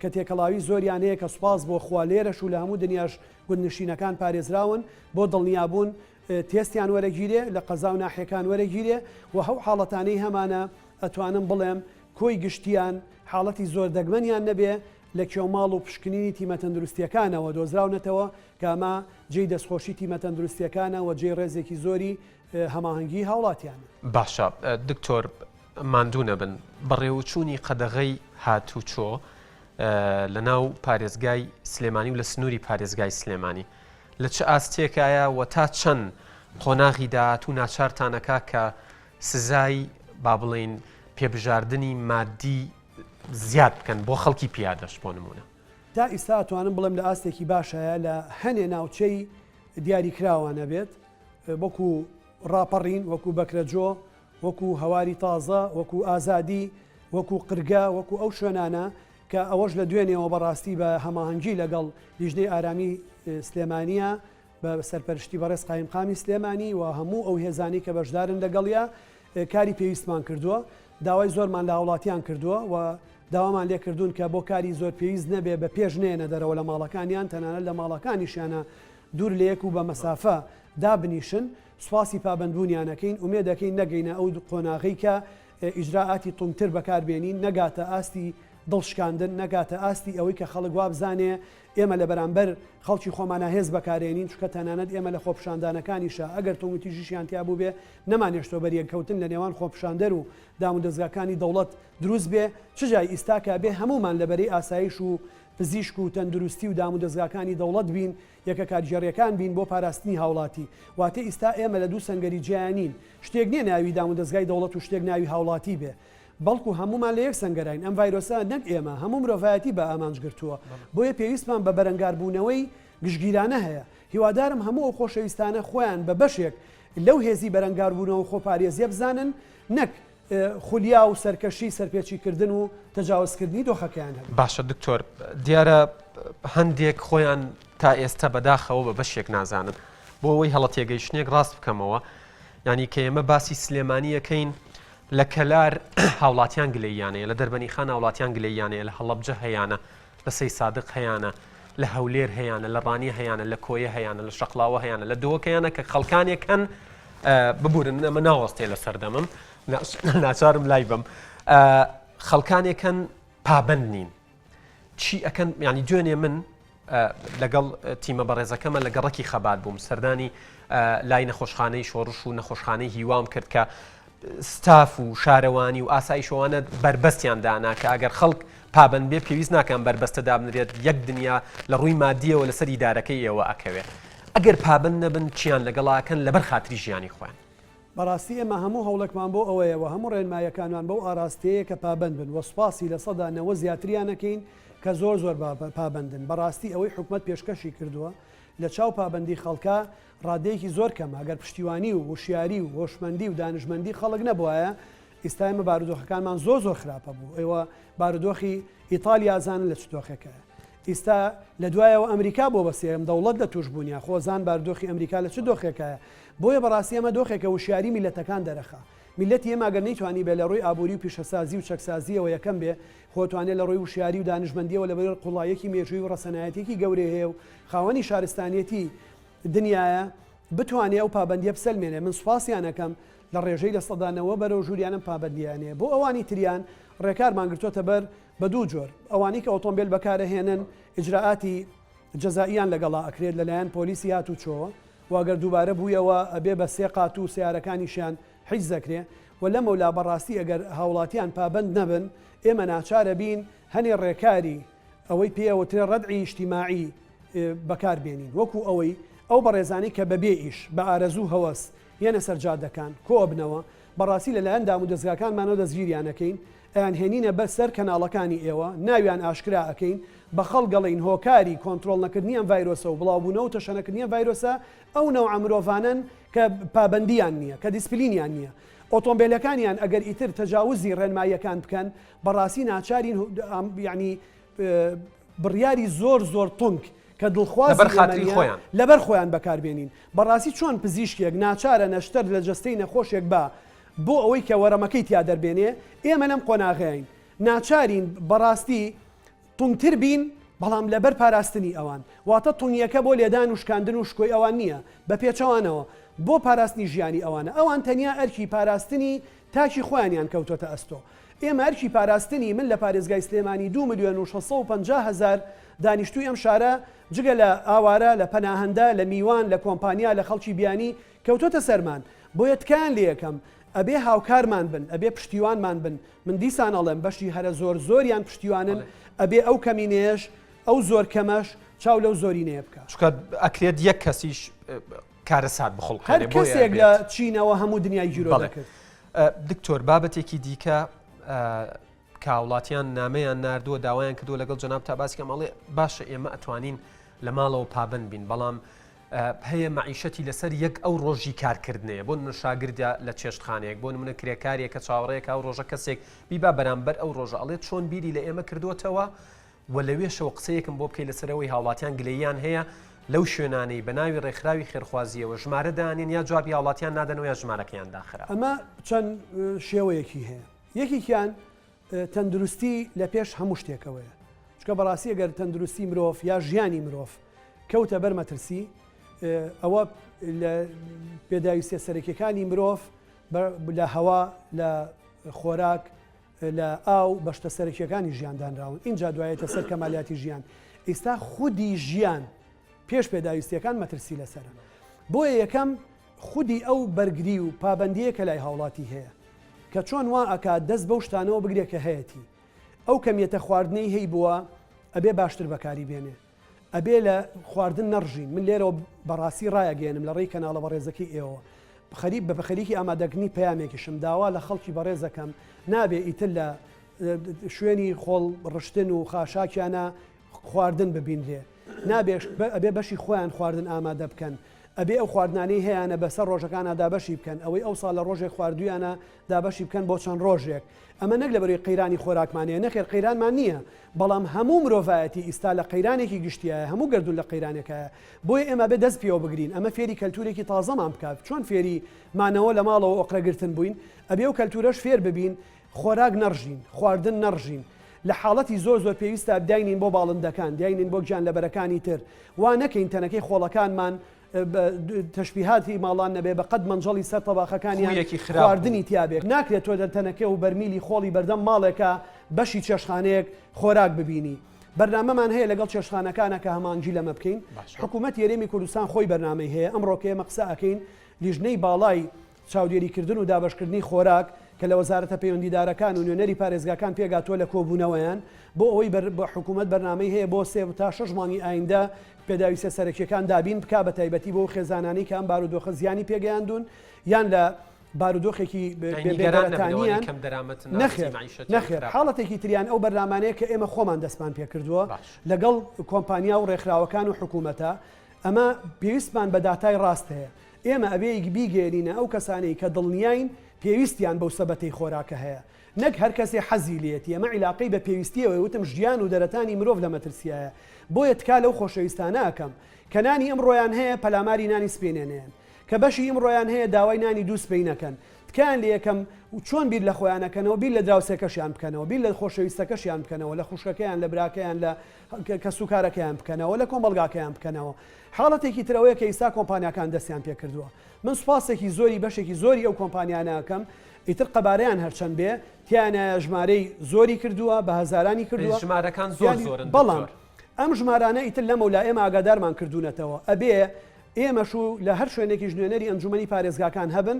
F: کە تێکەڵاوی زۆریان هەیە کە سوپاس بۆ خوا لێرەش و لە هەموو دنیاش گوندنشینەکان پارێزراون بۆ دڵنیابوون تێستیان وەرەگیرێ لە قەزا و ناحیەکان وەرەگیرێ و هەو حاڵەتانەی هەمانە ئەتوانم بڵێم کۆی گشتیان حاڵەتی زۆر دەگمەنیان نەبێ لە کێوماڵ و پشکنینی تیمە تەندروستیەکانەوە دۆزراونەتەوە کامە جێی دەستخۆشی تیمە تەندروستیەکانە و جێی ڕێزێکی زۆری هەماهەنگی هاوڵاتیان
A: باشە دکتۆر ماندوو نەبن بەڕێوەچوونی قەدەغەی هاتوچۆ لە ناو پارێزگای سلێمانی و لە سنووری پارێزگای سلێمانی لە چه ئاستێکایە و تا چەند قۆناغی داهات و ناچارتانەکە کە سزای با بڵێن پێبژاردننی مادی زیاد بکەن بۆ خەڵکی پیادەش بۆ نمونە
F: تا ئیستا ئەتوانم بڵێم لە ئاستێکی باشایە لە هەنێ ناوچەی دیاریکراوانە بێت وەکو ڕاپەڕین وەکو بەکرەجۆ وەکو هەواری تازە وەکو ئازادی وەکو قرگە وەکو ئەو شوێنانە کە ئەوەش لە دوێنێەوە بەڕاستی بە هەماهەنگی لەگەڵ لیژنەی ئارامی سلێمانیە بە سەرپەرشتی بەڕێز قایمقامی سلێمانی و هەموو ئەو هێزانی کە بەشدارن لەگەڵیا کاری پێویستمان کردووە داوای زۆرمان لە هاوڵاتیان کردووە و داوامان لێ کردوون کە بۆ کاری زۆر پێویست نەبێ بە پێش نێنە دەرەوە لە ماڵەکانیان تەنانەت لە ماڵەکانیشیانە دوور لە یەک و بە مەسافە دابنیشن سوپاسی پابندبوونیانەکەین ومێ دەکەین نەگەینە ئەو قۆناغی کە ئیجراعاتی تومتر بەکاربێنین نەگاتە ئاستی دڵشکاندن نەگاتە ئاستی ئەوەی کە خەڵک وابزانێ ئێمە لە بەرامبەر خەڵکی خۆمانە هێز بەکارێنین چکە تەنانەت ئێمە لە خۆپشاندانەکانیشە ئەگەر تۆمەتی ژیشیان بوو بێ نەمانێشتۆ بەریەکەوتن لە نێوان خۆپشاندەر و دام و دەستگاکانی دەوڵەت دروست بێ چجای ئیستاکە بێ هەمومان لەبەرەی ئاسایش و پزیشک و تەندروستی و دام و دەستگاکانی دەوڵەت بین یەکە کارژێڕیەکان بین بۆ پاراستنی هاوڵاتی واتە ئیستا ئێمە لە دوو سەنگەری جیانین شتێک نییە ناوی دام و دەستگای دەوڵەت و شتێک ناوی هاوڵاتی بێ بەڵکو هەمومان لە یەک سەنگەراین ئەم ڤایرۆسە نەک ئێمە هەموو مرۆڤایەتی بە ئامانجگرتووە بۆیە پێویستمان بە بەرەنگاربوونەوەی گشتگیرانە هەیە هیوادارم هەموو ئەو خۆشەویستانە خۆیان بە بەشێک لەو هێزی بەرەنگاربوونەوە خۆپارێزیە بزانن نەک خولیا و سەرکەشی سەرپێچیکردن و تەجاوزکردنی دۆخەکەیان هەبێت.
A: باشە دکتۆر دیارە هەندێک خۆیان تا ئێستا بەداخەوە بە بەشێک نازانن بۆ ئەوەی هەڵە تێگەیشتنێک ڕاست بکەمەوە ینی کە ئێمە باسی سلێمانیەکەین لە کەلار هاوڵاتیان گلەیانەیە لە دەربەنی خان هاوڵاتیان گلەیانەیە لە هەڵەبجە هەیەە لە سەی سادق هەیەە لە هەولێر هەیەە لە ڕانی هەیەە لە کۆیە هەیەە لە شەقلاوە هەیەە لە دۆکەیانە کە خەڵکانێکەن ببورن ئەمە ناوەستێ لە سەردەمم ناچارم لای بم خەڵکانێکەن پابند نین چی ئەکەن ینی دوێنێ من لەگەڵ تیمە بەڕێزەکەمە لە گەڕەکی خەبات بووم سەردانی لای نەخۆشخانەی شۆڕش و نەخۆشخانەی هیوام کرد کە ستاف و شارەوانی و ئاسایشەوانە بربەستیان دانا کە ئەگەر خەڵک پابند بێ پێویست ناکەم بربەستە دابنرێت یەک دنیا لە ڕووی مادیەوە لەسەر ئیدارەکەی ئێوە ئەکەوێت ئەگەر پابند نەبن چیان لەگەڵاکەن لەبەر خاتری ژیانی خۆیان
F: بەڕاستی ئێمە هەموو هەوڵێکمان بۆ ئەوەیەوە هەموو ڕێنمایەکانمان بەو ئاراستەیە کە پابند بن وە سوپاسی لە سەدانەوە زیاتریانەکەین کە زۆر زۆر پابندن بەڕاستی ئەوەی حکوومەت پێشکەشی کردووە لە چاو پابندی خەڵکە ڕادەیەکی زۆر کەمە ئەگەر پشتیوانی و وشیاری و هۆشمەندی و دانشمەندی خەڵک نەبووایە ئێستامە بارودۆخەکانمان زۆر زۆر خراپە بوو ئێوە بارودۆخی ئیتالیازانن لە چ دۆخەکەیە ئێستا لە دوایەوە ئەمریکا بۆ بەسێم دەوڵەت لە توش بوونیە خۆزان بارودۆخی ئەمریکا لە چ دۆخێکایە بۆیە بەڕاستی ئەمە دۆخێکە وشیاری میلەتەکان دەرەخە میلەتی ئێمە ئەگەر نەیتوانی بێ لە ڕووی ئابووری و پیشەسازی و چەکسازیەوە یەکەم بێ خۆتوانێت لە ڕووی وشیاری و دانشمەندیەوە لەبەر قوڵایەکی مێژووی و ڕەسەنایەتێکی گەورەی هەیە و خاوەنی شارستانیەتی دنیاە بتوانێت ئەو پابندیە بسەلمێنێ من سوپاسیانەکەم لە ڕێژەی لە سەدانەوە بەرەو ژووریانم پابندیانەیە بۆ ئەوانی تریان ڕێکارمان گرتوۆتە بەر بە دوو جۆر ئەوانی کە ئۆتۆمبیل بەکارەهێنن ئیجراعاتی جەزائیان لەگەڵا ئەکرێت لەلایەن پۆلیسی هات و چۆوە واگەر دووبارە بوویەوە ئەبێ بە سێ قات و سیارەکانیشیان حیز دەکرێ و لەمەولا بەڕاستی ئەگەر هاوڵاتیان پابند نەبن ئێمە ناچارە بین هەنێ ڕێکاری ئەوەی پێوترێ ڕەدعی ئیجتیماعی بەکاربێنین وەکو ئەوەی ئەو بەڕێزانی کە بەبێ ئیش بە ئارەزوو هەوەس یەنە سەرجادەکان کۆ بنەوە بەڕاستی لەلایەن دام و دەستگاکانمانەوە دەستگیریانەکەین ئەیان هێنینە بەر سەر کەناڵەکانی ئێوە ناویان ئاشکرا ئەەکەین بە خەڵگەڵین هۆکاری کۆنتترۆل نەکردنیان ڤایرۆسە و بڵاوبوونەوە و تەشەنەکردنیان ڤایرۆسە ئەو نەوع مرۆڤانن کە پابندیان نییە کە دیسپلینیان نییە ئۆتۆمبیلەکانیان ئەگەر ئیتر تەجاوزی ڕێنماییەکان بکەن بەڕاستی ناچارین ینی بڕیاری زۆر تونک کە دڵخوازی لەبەر خۆیان بەکاربێنین بەڕاستی چۆن پزیشکێک ناچارە نەشتەر لە جستەی نەخۆشێک بە بۆ ئەوەی کە وەرەمەکەی تیا دەربێنێ ئێمە لەم قۆناغیین ناچارین بەڕاستی تونگتر بین بەڵام لەبەر پاراستنی ئەوان واتە تونگیەکە بۆ لێدان و شکاندن و شکۆی ئەوان نییە بە پێچەوانەوە بۆ پاراستنی ژیانی ئەوانە ئەوان تەنیا ئەرکی پاراستنی تاکی خۆیانیان کەوتۆتە ئەستۆ ئێمە ئەرکی پاراستنی من لە پارێزگای سلێمانی 2,650,000 دانیشتوی ئەم شارە جگە لە ئاوارە لە پەناهەندە لە میوان لە کۆمپانیا لە خەڵکی بیانی کەوتۆتە سەرمان بۆیە تکایان لێ یەکەم ئەبێ هاوکارمان بن ئەبێ پشتیوانمان بن من دیسان ئەڵێم بەشی هەرە زۆریان پشتیوانن ئەبێ ئەو کەمینێش ئەو زۆر کەمەش چاو لەو زۆری نێ بکە
A: چکە ئەکرێت یەک کەسیش کارەسات بخڵ
F: هەر کەسێک لە چینەوە هەموو دنیای گیرۆ دەکرد
A: دکتۆر بابەتێکی دیکە کاوڵاتیان نامەیان نردووە داوایان کردووە لەگەڵ جەناب تاباسکە ماڵێ باشە ئێمە ئەتوانین لە ماڵەوە پابند بین بەڵام هەیە مەعیشەتی لەسەر یەک ئەو ڕۆژی کارکردنەیە بۆ منە شاگردە لە چێشتخانەیەک بۆ منە کرێکارێک کە چاوەڕێک ئەو ڕۆژە کەسێک بیبا بەرامبەر ئەو ڕۆژە ئەڵێت چۆن بیری لە ئێمە کردوتەوە و لەوێشەوە قسەیەکم بۆ بکەی لەسەرەوەی هاوڵاتیان گلەیان هەیە لەو شوێنانەی بە ناوی ڕێکخراوی خێرخوازیەوە ژمارە دانێن یا جوابی هاوڵاتیان نادەنەوە یا ژمارەکەیان داخرا
F: ئەمە چەند شێوەیەکی هەیە یەکێکیان تەندروستی لە پێش هەموو شتێکەوەیە چکە بەڕاستی ئەگەر تەندروستی مرۆڤ یا ژیانی مرۆڤ کەوتە بەر مەترسی ئەوە لە پێداویستە سەرەکیەکانی مرۆڤ لە هەوا لە خۆراک لە ئاو بەشتە سەرەکیەکانی ژیاندانراون اینجا دوایێتە سەر کەمالیاتی ژیان ئێستا خودی ژیان پێش پێداویستیەکان مەترسی لەسرە بۆیە یەکەم خودی ئەو بەرگری و پابندیە کە لای هاوڵاتی هەیە کە چۆن وا ئەکات دەست بەو شتانەوە بگرێ کە هەیەی ئەو کەمیەتە خواردنەی هەی بووە ئەبێ باشتر بەکاری بێنێ ئەبێ لە خواردن نەڕژین من لێرەوە بەڕاستی ڕایەگەێنم لە ڕێی کەناڵە بەڕێزەکەی ئێوە خەریب بە بەخەریکی ئامادەگرنی پەیامێکیشم داوا لە خەڵکی بەڕێزەکەم نابێ ئیتر لە شوێنی خۆڵ ڕشتن و خاشاکیانە خواردن ببین لێ ئەبێ بەشی خۆیان خواردن ئامادە بکەن ئەبێ ئەو خواردنانەی هەیەە بەسەر ڕۆژەکانە دابەشی بکەن ئەوەی ئەو ساڵ لە ڕۆژێک خواردویانە دابەشی بکەن بۆ چەند ڕۆژێک ئەمە نەک لە بەروی قەیرانی خۆراکمانەیە نەخێر قەیرانمان نییە بەڵام هەموو مرۆڤایەتی ئیستا لە قەیرانێکی گشتیایە هەموو گردون لە قەیرانێکایە بۆیە ئێمە بێ دەست پێوە بگرین ئەمە فێری کەلتورێکی تازەمان بکات چۆن فێری مانەوە لە ماڵەوە ئۆقرەگرتن بووین ئەبێ و کەلتورەش فێر ببین خۆراک نەڕژین خواردن نەڕژین لە حاڵەتی زۆر پێویستە بداینین بۆ باڵندەکان دیاینین بۆ گیانلەبەرەکانی تر وا نەکەین تەنەکەی خۆڵەکانمان تەشبیهاتی ماڵان نەبێ بە قەد مەنجەڵی سەر تەباخەکانیان خواردنی تیابێت ناکرێت تۆ دەرتەنەکە و بەرمیلی خۆڵی بەردەم ماڵێکە بەشی چێشخانەیەک خۆراک ببینی بەرنامەمان هەیە لەگەڵ چێشخانەکانە کە هەمانجی لەمە بکەین حکوومەت یاریمی کوردستان خۆی بەرنامەی هەیە ئەمڕۆکێ مەقسە ئەەکەین لیژنەی باڵای چاودێریکردن و دابشکردنی خۆراک کە لە وەزارەتە پەیوەندیدارەکان و نوێنەری پارێزگاکان پێگاتوە لە کۆبوونەوەیان بۆ ئەوەی بە حکوومەت بەرنامەی هەیە بۆ 3 تا 6 مانگی ئایندە پێداویستە سەرەکیەکان دابین بک بە تایبەتی بۆ خێزانانی کە ئەم بارودۆخە زیانی پێگەیاندون یان لە بارودۆخێکی بێدەرەتانیان نەخێر حاڵەتێکی تریان ئەو بەرنامانەیە کە ئێمە خۆمان دەستمان پێکردووە لەگەڵ کۆمپانیا و ڕێکخراوەکان و حکوومەتە ئەمە پێویستمان بە داتای ڕاست هەیە ئێمە ئەبێ بیگەێنینە ئەو کەسانەی کە دڵنیاین پێویستیان بەو سەبەتەی خۆراکە هەیە نەک هەر کەسێ حەزی لێتی ئەمە عیلاقەی بە پێویستیەوە وتم ژیان و دەرەتانی مرۆڤ لە مەترسیایە بۆیە تکا لەو خۆشەویستانە ئەەکەم کە نانی ئەمڕۆیان هەیە پەلاماری نانی سپێنێنیان کە بەشی ئەمڕۆیان هەیە داوای نانی دوو سپەینەکەن تکایان لە یەکەم چۆن بیر لە خۆیانەکەنەوە بیر لە دراوسێکەشیان بکەنەوە بیر لە خۆشەویستەکەشیان بکەنەوە لە خوشکەکەیان لە براکەیان لە کەسوکارەکەیان بکەنەوە لە کۆمەڵگاکەیان بکەنەوە حاڵەتێکی ترەوەیە کە ئێستا کۆمپانیاکان دەستیان پێ کردووە من سوپاسێکی زۆری بەشێکی زۆری ئەو کۆمپانیانەکەم ئیتر قەبارەیان هەرچەند بێ تیانە ژمارەی زۆری کردووە بە هەزارانی کردووە
A: ژمارەکان زۆر زۆرن
F: بەڵام ئەم ژمارانە ئیتر لەمە و لا ئێمە ئاگادارمان کردوونەتەوە ئەبێ ئێمەش و لە هەر شوێنێکی ژنوێنەری ئەنجومەنی پارێزگاکان هەبن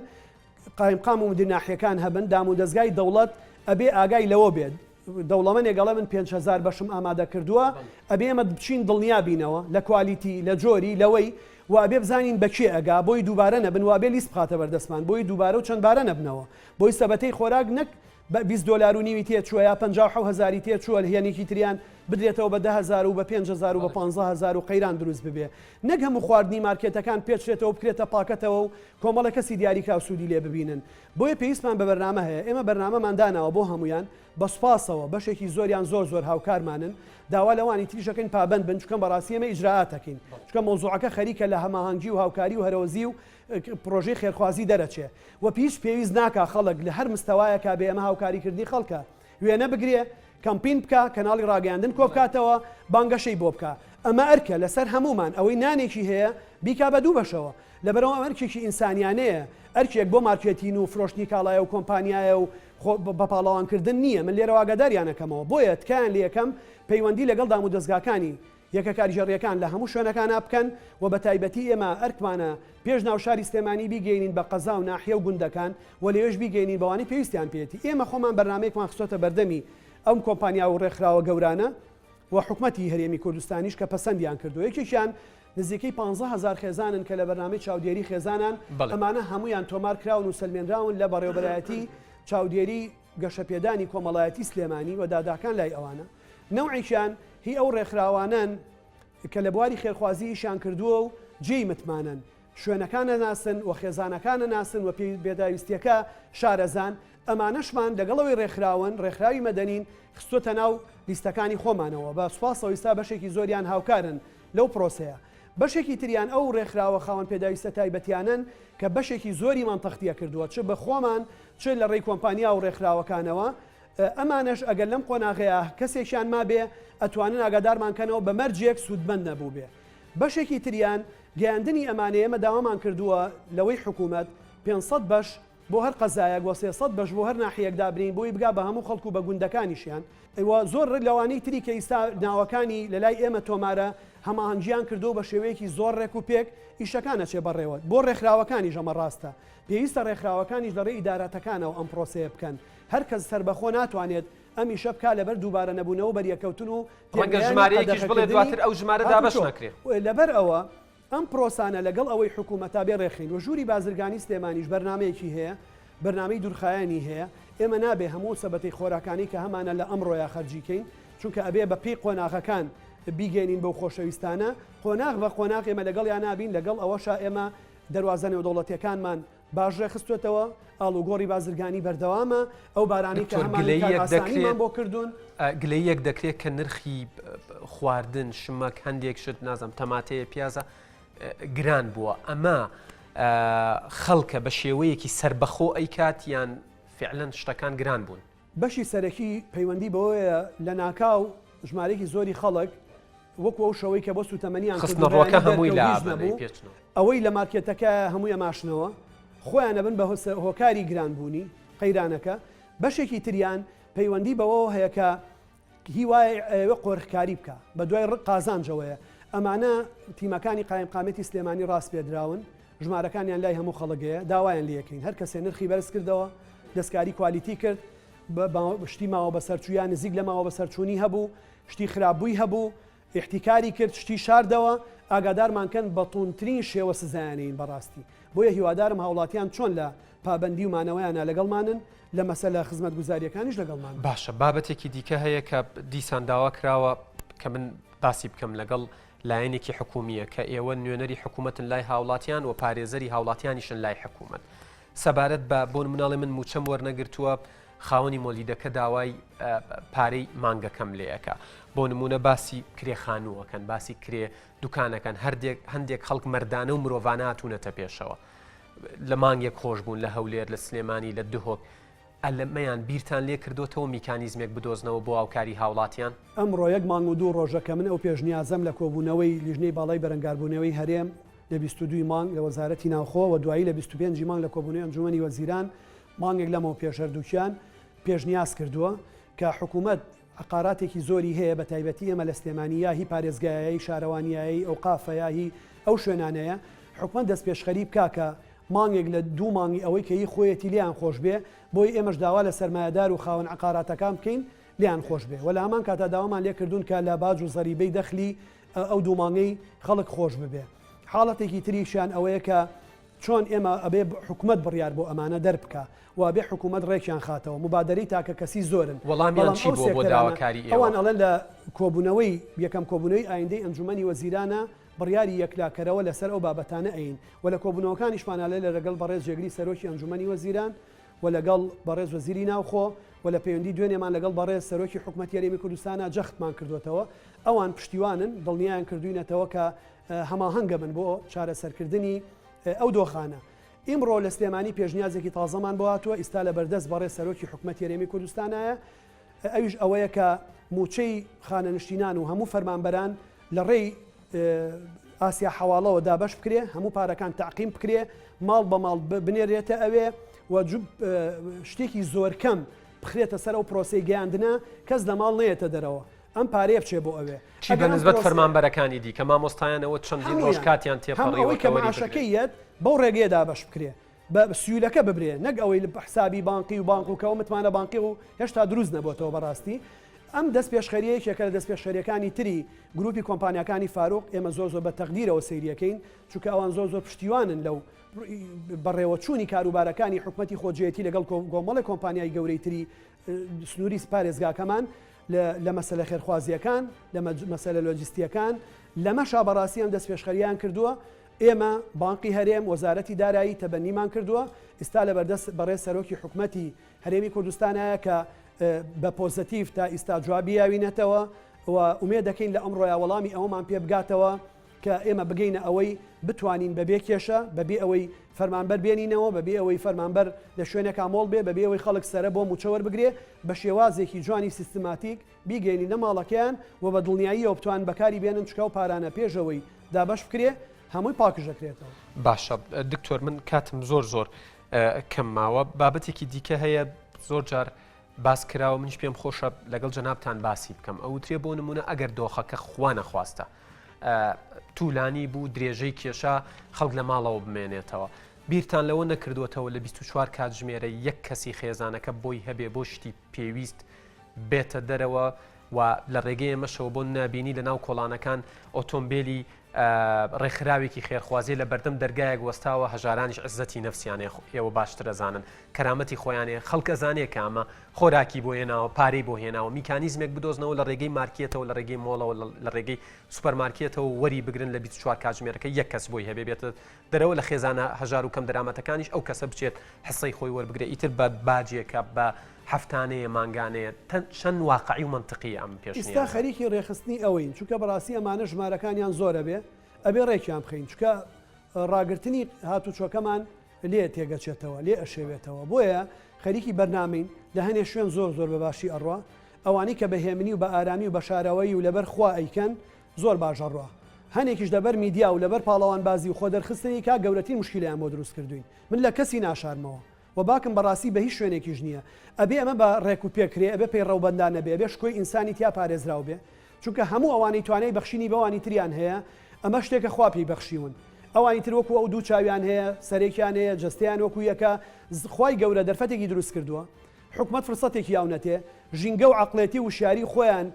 F: قایمقام و مدیرناحیەکان هەبن دام و دەستگای دەوڵەت ئەبێ ئاگای لەوە بێت دەوڵەمەندێک گەڵە من 5,000 بەشم ئامادە کردووە ئەبێ ئێمە بچین دڵنیا بینەوە لە کوالیتی لە جۆری لەوەی و ئەبێ بزانین بەکێ ئەگا بۆی دووبارە نەبن و ئەبێ لیست بخاتە بەردەستمان بۆی دووبارە و چەندبارە نەبنەوە بۆی سەبەتەی خۆراک نەک $20 تێ چووە یا 57,000 تێ چووە هێنێکی تریان بدرێتەوە بە 10,000 و بە 5,000 و بە 15,000 و قەیران دروست ببێ نەک هەموو خواردنی مارکێتەکان پێچێتەوە بکرێتە پاکەتەوە و کۆمەڵە کەسی دیاریکا و سوودی لێ ببینن بۆیە پێویستمان بە بەرنامە هەیە ئێمە بەرنامەمان داناوە بۆ هەمویان بە سوپاسەوە بەشێکی زۆریان زۆر هاوکارمانن داوا لەوانی تریشەکەین پابند بن چکەم بەڕاستی ئێمە ئیجراعاتەکەین چکە مۆزوعەکە خەریکە لە هەماهەنگی و هاوکاری و هەرۆزی و پرۆژەی خێرخوازی دەرەچێ و پێویست ناکا خەڵک لە هەر مستەوایەکە بێ ئەمە هاوکاریکردنی خەڵکە وێنە بگرێ کەمپین بکە کەناڵی ڕاگەاندن کۆ بکاتەوە بانگەشەی بۆ بکە ئەمە ئەرکە لەسەر هەمومان ئەوەی نانێکی هەیە بیکا بە دوو بەشەوە لەبەرەوە ئەرکێکی ئینسانیانەیە ئەرکێک بۆ مارکێتین و فرۆشتنی کاڵایە و کۆمپانیایە و بەپاڵەوانکردن نییە من لێرە واگەداریانەکەمەوە بۆیە تکایان لە یەکەم پەیوەندی لەگەڵ دام و دەستگاکانی یەکە کاریژەڕیەکان لە هەموو شوێنەکانە بکەن و بە تایبەتی ئێمە ئەرکمانە پێش ناو شاری سلێمانی بیگەینین بە قەزا و ناحیە و گوندەکان و لێوێش بیگەینین بەوانی پێویستیان پێێتی ئێمە خۆمان بەرنامەیەکمان خستۆتە بەردەمی ئەم کۆمپانیا و ڕێکخراوە گەورانە و حکوومەتی هەرێمی کوردستانیش کە پەسەندیان کردو یەکێکیان نزیکەی 15,000 خێزانن کە لە بەرنامەی چاودێری خێزانان ئەمانە هەمویان تۆمار کراون و سلمێنراون لە بەڕێوەبەرایەتی چاودێری گەشەپێدانی کۆمەڵایەتی سلێمانی و داداکان لای ئەوانە نەوعیشیان هی ئەو ڕێکخراوانن کە لە بواری خێرخوازیشان کردووە و جێی متمانن شوێنەکانە ناسن و خێزانەکانە ناسن و پێی بێداویستیەکە شارەزان ئەمانەشمان لەگەڵەوەی ڕێکخراون ڕێکخراوی مەدەنین خستۆتە ناو لیستەکانی خۆمانەوە بە سوپاسەوە ئێستا بەشێکی زۆریان هاوکارن لەو پرۆسەیە بەشێکی تریان ئەو ڕێکخراوە خاوەن پێداویستە تایبەتیانن کە بەشێکی زۆری منتەختیە کردووە چ بە خۆمان چ لە ڕێی کۆمپانیا و ڕێکخراوەکانەوە ئەمانش ئەگەر لەم قۆناغەیە کەسێکیان ما بێ ئەتوانن ئاگادارمانکەنەوە بە مەرجێک سوودمەند نەبوو بێ بەشێکی تریان گەیاندنی ئەمانەیە ئێمە داوامان کردووە لەوەی حکوومەت 500 بەش بۆ هەر قەزایەک وە 300 بەش بۆ هەر ناحیەک دابرین بۆی بگا بە هەموو خەڵکو بە گوندەکانیشیان ئەوە زۆر لەوانەی تری کە ئێستا ناوەکانی لە لای ئێمە تۆمارە هەماهەنگیان کردو بە شێوەیەکی زۆر ڕێک و پێک ئیشەکانە چێ بەڕێوە بۆ ڕێکخراوەکانی ژەمە ڕاستە پێویستە ڕێکخراوەکانیش لە ڕێی ئیدارەتەکانەوە ئەم پرۆسەیە بکەن هەر کەس سەربەخۆ ناتوانێت ئەم ئیشە بکا لەبەر دووبارە نەبوونەوە بەریەکەوتن و
A: ژمارەیەکیش بڵێ دواتر ئەو ژمارە دابەش نەکرێت
F: لەبەر ئەوە ئەم پرۆسانە لەگەڵ ئەوەی حکوومەتا بێ ڕێخین و ژووری بازرگانی سلێمانیش بەرنمەیەکی هەیە بەرنامەی دوورخایانی هەیە ئێمە نابێ هەموو سەبەتەی خۆراکانی کە هەمانە لە ئەمڕۆیە خەرجیکەین چونکە ئەبێ بە پێی قۆناغەکان بیگەینین بەو خۆشەویستانە قۆناغ بە قۆناغ ئێمە لەگەڵ یان نابین لەگەڵ ئەوەشە ئێمە دەواازە نێودەوڵەتیەکانمان باش ڕێخستوێتەوە ئاڵوگۆڕی بازرگانی بەردەوامە ئەو بارانی کە هەمانمان بۆ کردوون
A: گلەیەک دەکرێت کە نرخی خواردن شمەک هەندێک شت نازم تەماتەیە پیازە گران بووە ئەمە خەڵکە بە شێوەیەکی سربەخۆ ئەی کاتیان فعلەن شتەکان گران بوون
F: بەشی سەرەکی پەیوەندی بەوەیە لە ناکاو ژمارەیەکی زۆری خەڵک وەکو ئەو شەوەی کە بۆ سوتەمەنیان
A: خستنەڕۆکە هەمووی لا
F: ئەوەی لە مارکێتەکە هەمووی ئەماشنەوە خۆیان نەبن بە هۆکاری گرانبوونی قەیرانەکە بەشێکی تریان پەیوەندی بەوە هەیە کە هیوای ئەوە قۆرخکاری بکە بە دوای قازانجەوەیە ئەمانە تیمەکانی قایمقامەتی سلێمانی ڕاست پێدراون ژمارەکانیان لای هەموو خەڵگەیە داوایان لەکەین هەر کەسێ نرخی بەرز کردەوە دەستکاری کوالیتی کرد شتی ماوە بە سەرچویان نزیک لە ماوە بە سەرچوونی هەبوو شتی خراپبووی هەبوو احتیکاری کرد شتی شاردەوە ئاگادارمانکەن بە توندترین شێوە سزایانین بەڕاستی بۆیە هیوادارم هاوڵاتیان چۆن لە پابندی و مانەوەیانە لەگەڵمانن لە مەسەلە خزمەت گوزاریەکانیش لەگەڵمان
A: باشە بابەتێکی دیکە هەیە کە دیسان داوا کراوە کە من باسی بکەم لەگەڵ لایەنێکی حکومیە کە ئێوە نوێنەری حکوومەتن لای هاوڵاتیان و پارێزەری هاوڵاتیانیشن لای حکوومەت سەبارەت بە بۆ مناڵی من موچەم وەرنەگرتووە خاوەنی مۆلیدەکە داوای پارەی مانگەکەم لێەکە بۆ نمونە باسی کرێخانووەکەن باسی کرێ دوکانەکەن هەندێک خەڵک مەردانە و مرۆڤانە هاتوونەتە پێشەوە لە مانگێک خۆش بوون لە هەولێر لە سلێمانی لە دهۆک ئەلمەیان بیرتان لێ کردوتەوە میکانیزمێک بدۆزنەوە بۆ هاوکاری هاوڵاتیان
F: ئەمڕۆ یەک مانگ و دوو ڕۆژەکە من ئەو پێشنیازەم لە کۆبوونەوەی لیژنەی باڵای بەرەنگاربوونەوەی هەرێم لە 22 مانگ لە وەزارەتی ناوخۆ و دوایی لە 25 مانگ لە کۆبوونەوەی ئەنجومەنی وەزیران مانگێک لەمەوە پێشەردووکیان پێشنیاز کردووە کە حکوومەت عقاراتێکی زۆری هەیە بە تایبەتی ئێمە لە سلێمانیا هی پارێزگایایی شارەوانیایی ئەو قافەیاهی ئەو شوێنانەیە حکومت دەست پێشخەری بکاکە مانگێک لە 2 مانگی ئەوەی کە هی خۆیەتی لیان خۆش بێ بۆی ئێمەش داوا لە سەرمایه‌دار و خاوەن عقاراتەکان بکەین لیان خۆش بێ وە لە هەمان کاتا داوامان لێ کردوون کە لە باج و زەریبەی دەخلی ئەو 2 مانگەی خەڵک خۆش ببێ حاڵەتێکی تریشیان ئەوەیە کە چۆن ئێمە ئەبێ حکومت بڕیار بۆ ئەمانە دەربکە و بێ حکومت ڕێکیان خاتەوە مبادەری تاکە کەسی زۆرن
A: وەڵامیان چی بۆ داواکاری
F: ئەوان ئەڵێن لە کۆبوونەوەی یەکەم کۆبوونەوەی ئایندەی ئەنجومەنی وەزیرانە بڕیاری یەکلاکەرەوە لەسەر ئەو بابەتانە ئەین و لە کۆبوونەوەکانیشمانە لە لەگەڵ بەڕێز جێگری سەرۆکی ئەنجومەنی وەزیران و لەگەڵ بەڕێز وەزیری ناوخۆ و لە پەیوەندی دوێنێمان لەگەڵ بەڕێز سەرۆکی حکوومەتی هەرێمی کوردستانە جەختمان کردوێتەوە ئەوان پشتیوانن دڵنیایان کردوینەتەوە کە هەماهەنگە بن بۆ چارەسەرکردنی ئەو دۆخانە ئیمڕۆ لە سلێمانی پێشنیازێکی تازەمان بۆ هاتووە ئیستا لە بەردەست بەڕێز سەرۆکی حکوومەتی هەرێمی کوردستانایە ئەویش ئەوەیە کە موچەی خانەنشتینان و هەموو فەرمانبەران لە ڕێی ئاسیا حواڵەوە دابەش بکرێ هەموو پارەکان تعقیم بکرێ ماڵ بە ماڵ بنێرێتە ئەوێ و شتێکی زۆر کەم بخرێتە سەر ئەو پرۆسی گەیاندنە کەس لە ماڵ نێتە دەرەوە ئەم پارەیە بچێ بۆ ئەوێ
A: چی بە نسبەت فەرمانبەرەکانی دی کە مامۆستایانەوە چەندین ڕۆژ کاتیان
F: تێپەڕی کە معاشەکەیەت بەو ڕێگەیە دابەش بکرێ بە سیولەکە ببرێ نەک ئەوەی لە حسابی بانقی و بانک و کەەوە متمانە بانقی و هێشتا دروست نەبووتەوە بەڕاستی ئەم دەست پێشخەریەکێکە لە دەست پێشخەریەکانی تری گروپی کۆمپانیەکانی فاروق ئێمە زۆر بە تەقدیرەوە سەیریەکەین چونکە ئەوان زۆر پشتیوانن لەو بەڕێوەچوونی کاروبارەکانی حکوومەتی خۆجێتی لەگەڵ گۆمەڵی کۆمپانیای گەورەی تری سنووری پارێزگاکەمان لە مەسەلە خێرخوازیەکان لە مەسەلە لۆجستیەکان لەمەشا بەڕاستی ئەم دەست پێشخەریان کردووە ئێمە بانقی هەرێم وەزارەتی دارایی تەبەنیمان کردووە ئێستا لە بەردەست بەڕێز سەرۆکی حکوومەتی هەرێمی کوردستانایە کە بە پۆزتیڤ تا ئیستا جوابی یاوینێتەوە و ئومێد دەکەین لە ئەمڕۆیە وەڵامی ئەومان پێ بگاتەوە کە ئێمە بگەینە ئەوەی بتوانین بەبێ کێشە بەبێ ئەوەی فەرمانبەر بێنینەوە بەبێ ئەوەی فەرمانبەر لە شوێنێکا مۆڵ بێ بەبێ ئەوەی خەڵک سەرە بۆ موچەوەەر بگرێ بە شێوازێکی جوانی سیستماتیک بیگەینی نەماڵەکەیان و بە دڵنیاییەوە بتوان بەکاری بێنن چکە و پارانە پێشەوەی دابەش بکرێ هەمووی پاکژەکرێتەوە.
A: باشە دکتۆر من کاتم زۆر کەم ماوە بابەتێکی دیکە هەیە زۆر جار باس کراوە منش پێم خۆشە لەگەڵ جەنابتان باسی بکەم ئەوترێ بۆ نمونە ئەگەر دۆخەکە خوا نەخواستە توولانی بوو درێژەی کێشا خەڵک لە ماڵەوە بمێنێتەوە بیرتان لەوە نەکردوێتەوە لە 24 کاتژمێرە یەک کەسی خێزانەکە بۆی هەبێ بۆ شتی پێویست بێتە دەرەوە و لە ڕێگەی ئەمەشەوە بۆ نابینی لە ناو کۆڵانەکان ئۆتۆمبیلی ڕێکخراوێکی خێرخوازی لە بەردەم دەرگایەک وەستاوە هەژارانیش عزەتی نەفسیانێ ئێوە باشتر ئەزانن کەرامەتی خۆیانێ خەڵکە زانێ کە ئەمە خۆراکی بۆ هێناوە پارەی بۆ هێناوە میکانیزمێک بدۆزنەوە لە ڕێگەی مارکێتەوە لە ڕێگەی مۆڵەوە لە ڕێگەی سوپەرمارکێتەوە وەری بگرن لە 24 کاتژمێرەکە یەک کەس بۆی هەبێ بێتە دەرەوە لە خێزانە هەژار و کەم دەرامەتەکانیش ئەو کەسە بچێت حسەی خۆی وەربگرێ ئیتر بە باجێکە بە هەفتانەیە مانگانەیە چەند واقعی و منطقی ئەم پێش
F: ئێستا خەریکی ڕێخستنی ئەوەین چونکە بەڕاستی ئەمانە ژمارەکانیان زۆرە بێ ئەبێ ڕێکیان بخەین چکە ڕاگررتنی هاتوچۆکەمان لێ تێگەچێتەوە لێ ئەشێوێتەوە بۆیە خەریکی بەرنامین لە هەنێ شوێن زۆر بە باشی ئەڕوا ئەوانی کە بەهێمنی و بە ئارامی و بە شارەوەی و لەبەر خوا ئەیکەن زۆر باشەڕوا هەنێکیش دەبەر میدیا و لەبەر پاڵەوان بازی و خۆ دەرخستنی کا گەورەترین مشکلیان بۆ دروست کردوین من لە کەسی ناشارمەوە و باکم بەڕاستی بە هیچ شوێنێکیش نییە ئەبێ ئەمە بە ڕێک و پێکرێ ئەبێ پێی ڕەوبەندانە بێ بێ شکۆی ئینسانی تیا پارێزراو بێ چونکە هەموو ئەوانەی توانای بەخشینی بەوانی تریان هەیە ئەمە شتێکە خوا پێی بەخشیون ئەوانی تر وەکو ئەو دوو چاویان هەیە سەرێکیان هەیە جستیان وەکو یەکە خوای گەورە دەرفەتێکی دروست کردووە حکومت فرسەتێکی یاونەتێ ژینگە و عەقڵێتی و شیاری خۆیان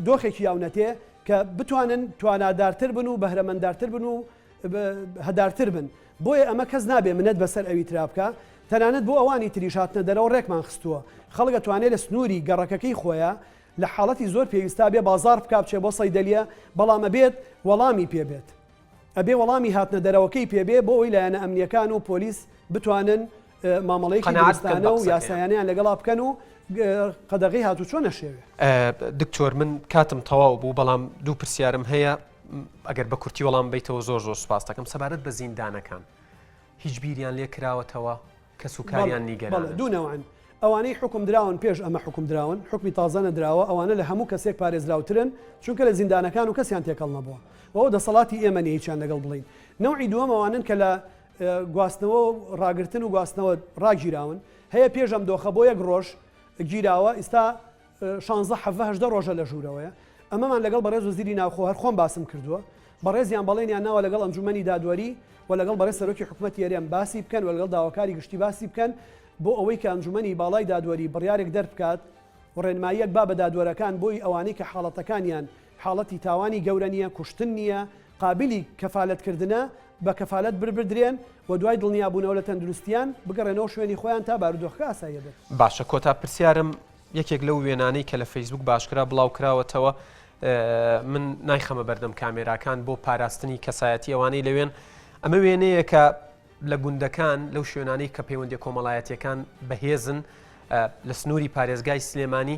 F: دۆخێکی یاونەتێ کە بتوانن توانادارتر بن و بەهرەمەندارتر بن و هەدارتر بن بۆیە ئەمە کەس نابێ منەت بەسەر ئەوی ترابکە تەنانەت بۆ ئەوانی تریش هاتنە دەرەوە ڕێکمان خستووە خەڵک توانێت لە سنووری گەڕەکەکەی خۆیان لە حاڵەتی زۆر پێویستا بێ بازار بکات بچێ بۆ سەیدەلیە بەڵام ئەبێت وەڵامی پێبێت ئەبێ وەڵامی هاتنە دەرەوەکەی پێبێ بۆ ئەوی لایەنە ئەمنیەکان و پۆلیس بتوانن مامەڵەیەکی دروستانە و یاسایانیان لەگەڵا بکەن و قەدەغی هاتوچۆ نەشێوێ.
A: دکتۆر من کاتم تەواو بوو بەڵام دوو پرسیارم هەیە ئەگەر بە کورتی وەڵام بیتەوە زۆر سوپاس دەکەم سەبارەت بە زیندانەکان هیچ بیریان لێ کراوەتەوە کە سوکاریان نیگەرانە
F: دوونەوەن ئەوانەی حکم دراون پێش ئەمە حکم دراون حکمی تازە نەدراوە ئەوانە لە هەموو کەسێک پارێزراوترن چونکە لە زیندانەکان و کەسیان تێکەڵ نەبووە ئەو دەسەڵاتی ئێمە هیچیان لەگەڵ بڵین نەوعی دووەم ئەوانن کە لە گواستنەوە و ڕاگرتن و گواستنەوە ڕاگیراون هەیە پێشەم دۆخە بۆ یەک ڕۆژ گیراوە ئێستا 16 ڕۆژە لە ژوورەوەیە ئەمەمان لەگەڵ بەڕێز وەزیری ناوخۆ هەر خۆم باسم کردووە بەڕێزیان بەڵێنیان ناوە لەگەڵ ئەنجومەنی دادوەری و لەگەڵ بەڕێز سەرۆکی حکوومەت یاریان باسی بکەن و لەگەڵ داواکاری گشتی باسی بکەن بۆ ئەوەی کە ئەنجومەنی باڵای دادوەری بڕیارێک دەربکات و ڕێنماییەک با بە دادوەرەکان بۆی ئەوانەی کە حاڵەتەکانیان حاڵەتی تاوانی گەورە نیە کوشتن نییە قابلی کەفالەتکردنە بە کەفالەت بربدرێن و دوای دڵنیابوونەوە لە تەندروستیان بگەڕێنەوە شوێنی خۆیان تا بارودۆخەکە ئاساییە بێت.
A: باشە کۆتا پرسیارم یەکێک لەو وێنانەی کە لە فەیسبوک باشکرا بڵاو کراوەتەوە من نایخەمە بەردەم کامێراکان بۆ پاراستنی کەسایەتی ئەوانەی لەوێن ئەمە وێنەیە کە لە گوندەکان لەو شوێنانەی کە پەیوەندی کۆمەڵایەتیەکان بەهێزن لە سنووری پارێزگای سلێمانی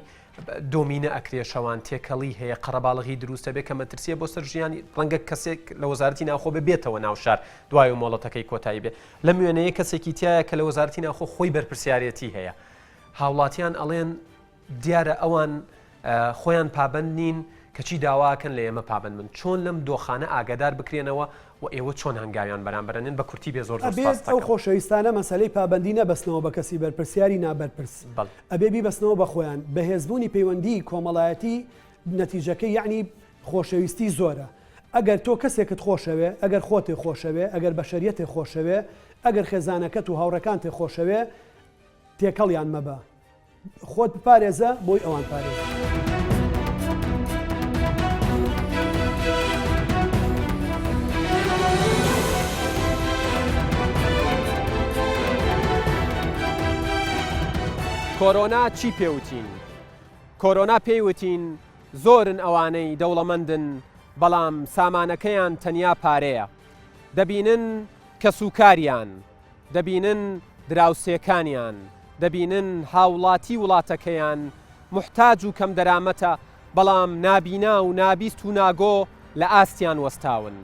A: دۆمینە ئەکرێ شەوان تێکەڵی هەیە قەرەباڵغی دروستە بێت کە مەترسیە بۆ سەر ژیانی ڕەنگە کەسێک لە وەزارەتی ناوخۆ بێتەوە ناو شار دوای و مۆڵەتەکەی کۆتایی بێت لەم وێنەیە کەسێکی تایە کە لە وەزارەتی ناوخۆ خۆی بەرپرسیارەتی هەیە هاوڵاتیان ئەڵێن دیارە ئەوان خۆیان پابند نین کەچی داواکەن لە ئێمە پابند من چۆن لەم دۆخانە ئاگادار بکرێنەوە و ئێوە چۆن هەنگاویان بەرامبەرێنن بە کورتی بێ زۆر
F: ئەو خۆشەویستانە مەسەلەی پابندی نەبەستنەوە بە کەسی بەرپرسیاری نابەرپرس ئەبێ بیبەستنەوە بە خۆیان بەهێزبوونی پەیوەندی کۆمەڵایەتی نەتیجەکەی یعنی خۆشەویستی زۆرە ئەگەر تۆ کەسێکت خۆشەوێ ئەگەر خۆتێ خۆشەوێ ئەگەر بەشەریەتێ خۆشەوێ ئەگەر خێزانەکەت و هاوڕەکان تێ خۆشەوێ تێکەڵیان مەبە خۆت بپارێزە بۆی ئەوان پارێزە.
A: کۆرۆنا چی پێوتین؟ کۆرۆنا پێیوتین زۆرن ئەوانەی دەوڵەمەندن بەڵام سامانەکەیان تەنیا پارەیە دەبینن کە سوکاریان دەبینن دراوسێکانیان دەبینن هاوڵاتی وڵاتەکەیان محتاج و کەم دەرامەتە بەڵام نابینا و نابیست و ناگۆ لە ئاستیان وەستاون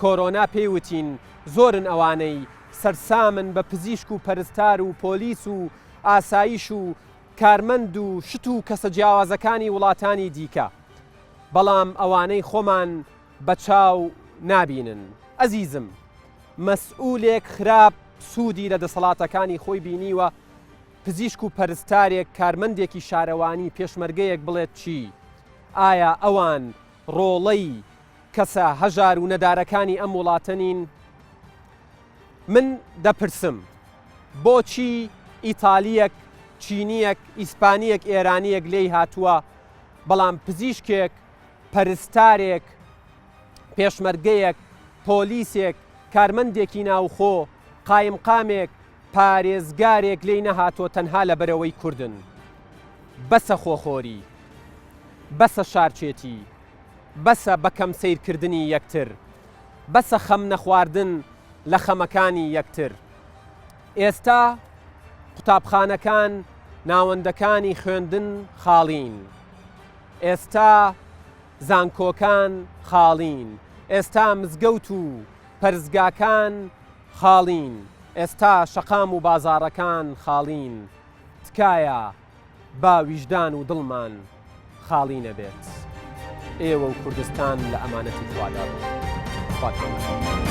A: کۆرۆنا پێیوتین زۆرن ئەوانەی سەرسامن بە پزیشک و پەرستار و پۆلیس و ئاسایش و کارمەند و شت و کەسە جیاوازەکانی وڵاتانی دیکە بەڵام ئەوانەی خۆمان بە چاو نابینن ئەزیزم مەسئولێک خراپ سوودی لە دەسەڵاتەکانی خۆی بینیوە پزیشک و پەرستارێک کارمەندێکی شارەوانی پێشمەرگەیەک بڵێت چی ئایا ئەوان ڕۆڵەی کەسە هەژار و نەدارەکانی ئەم وڵاتەنین من دەپرسم بۆچی ئیتالیەک چینیەک ئیسپانیەک ئێرانیەک لێی هاتووە بەڵام پزیشکێک پەرستارێک پێشمەرگەیەک پۆلیسێک کارمەندێکی ناوخۆ قایمقامێک پارێزگارێک لێی نەهاتۆ تەنها لە بەرەوەی کوردن بەسە خۆخۆری بەسە شارچێتی بەسە بەکەم سیرکردنی یەکتر بەسە خەم نەخواردن لە خەمەکانی یەکتر ئێستا قوتابخانەکان ناوەندەکانی خوێندن خاڵین ئێستا زانکۆکان خاڵین ئێستا مزگەوت و پەرزگاکان خاڵین ئێستا شەقام و بازاڕەکان خاڵین تکایە با ویژدان و دڵمان خاڵی نەبێت ئێوە و کوردستان لە ئەمانەتی خوادار خواتان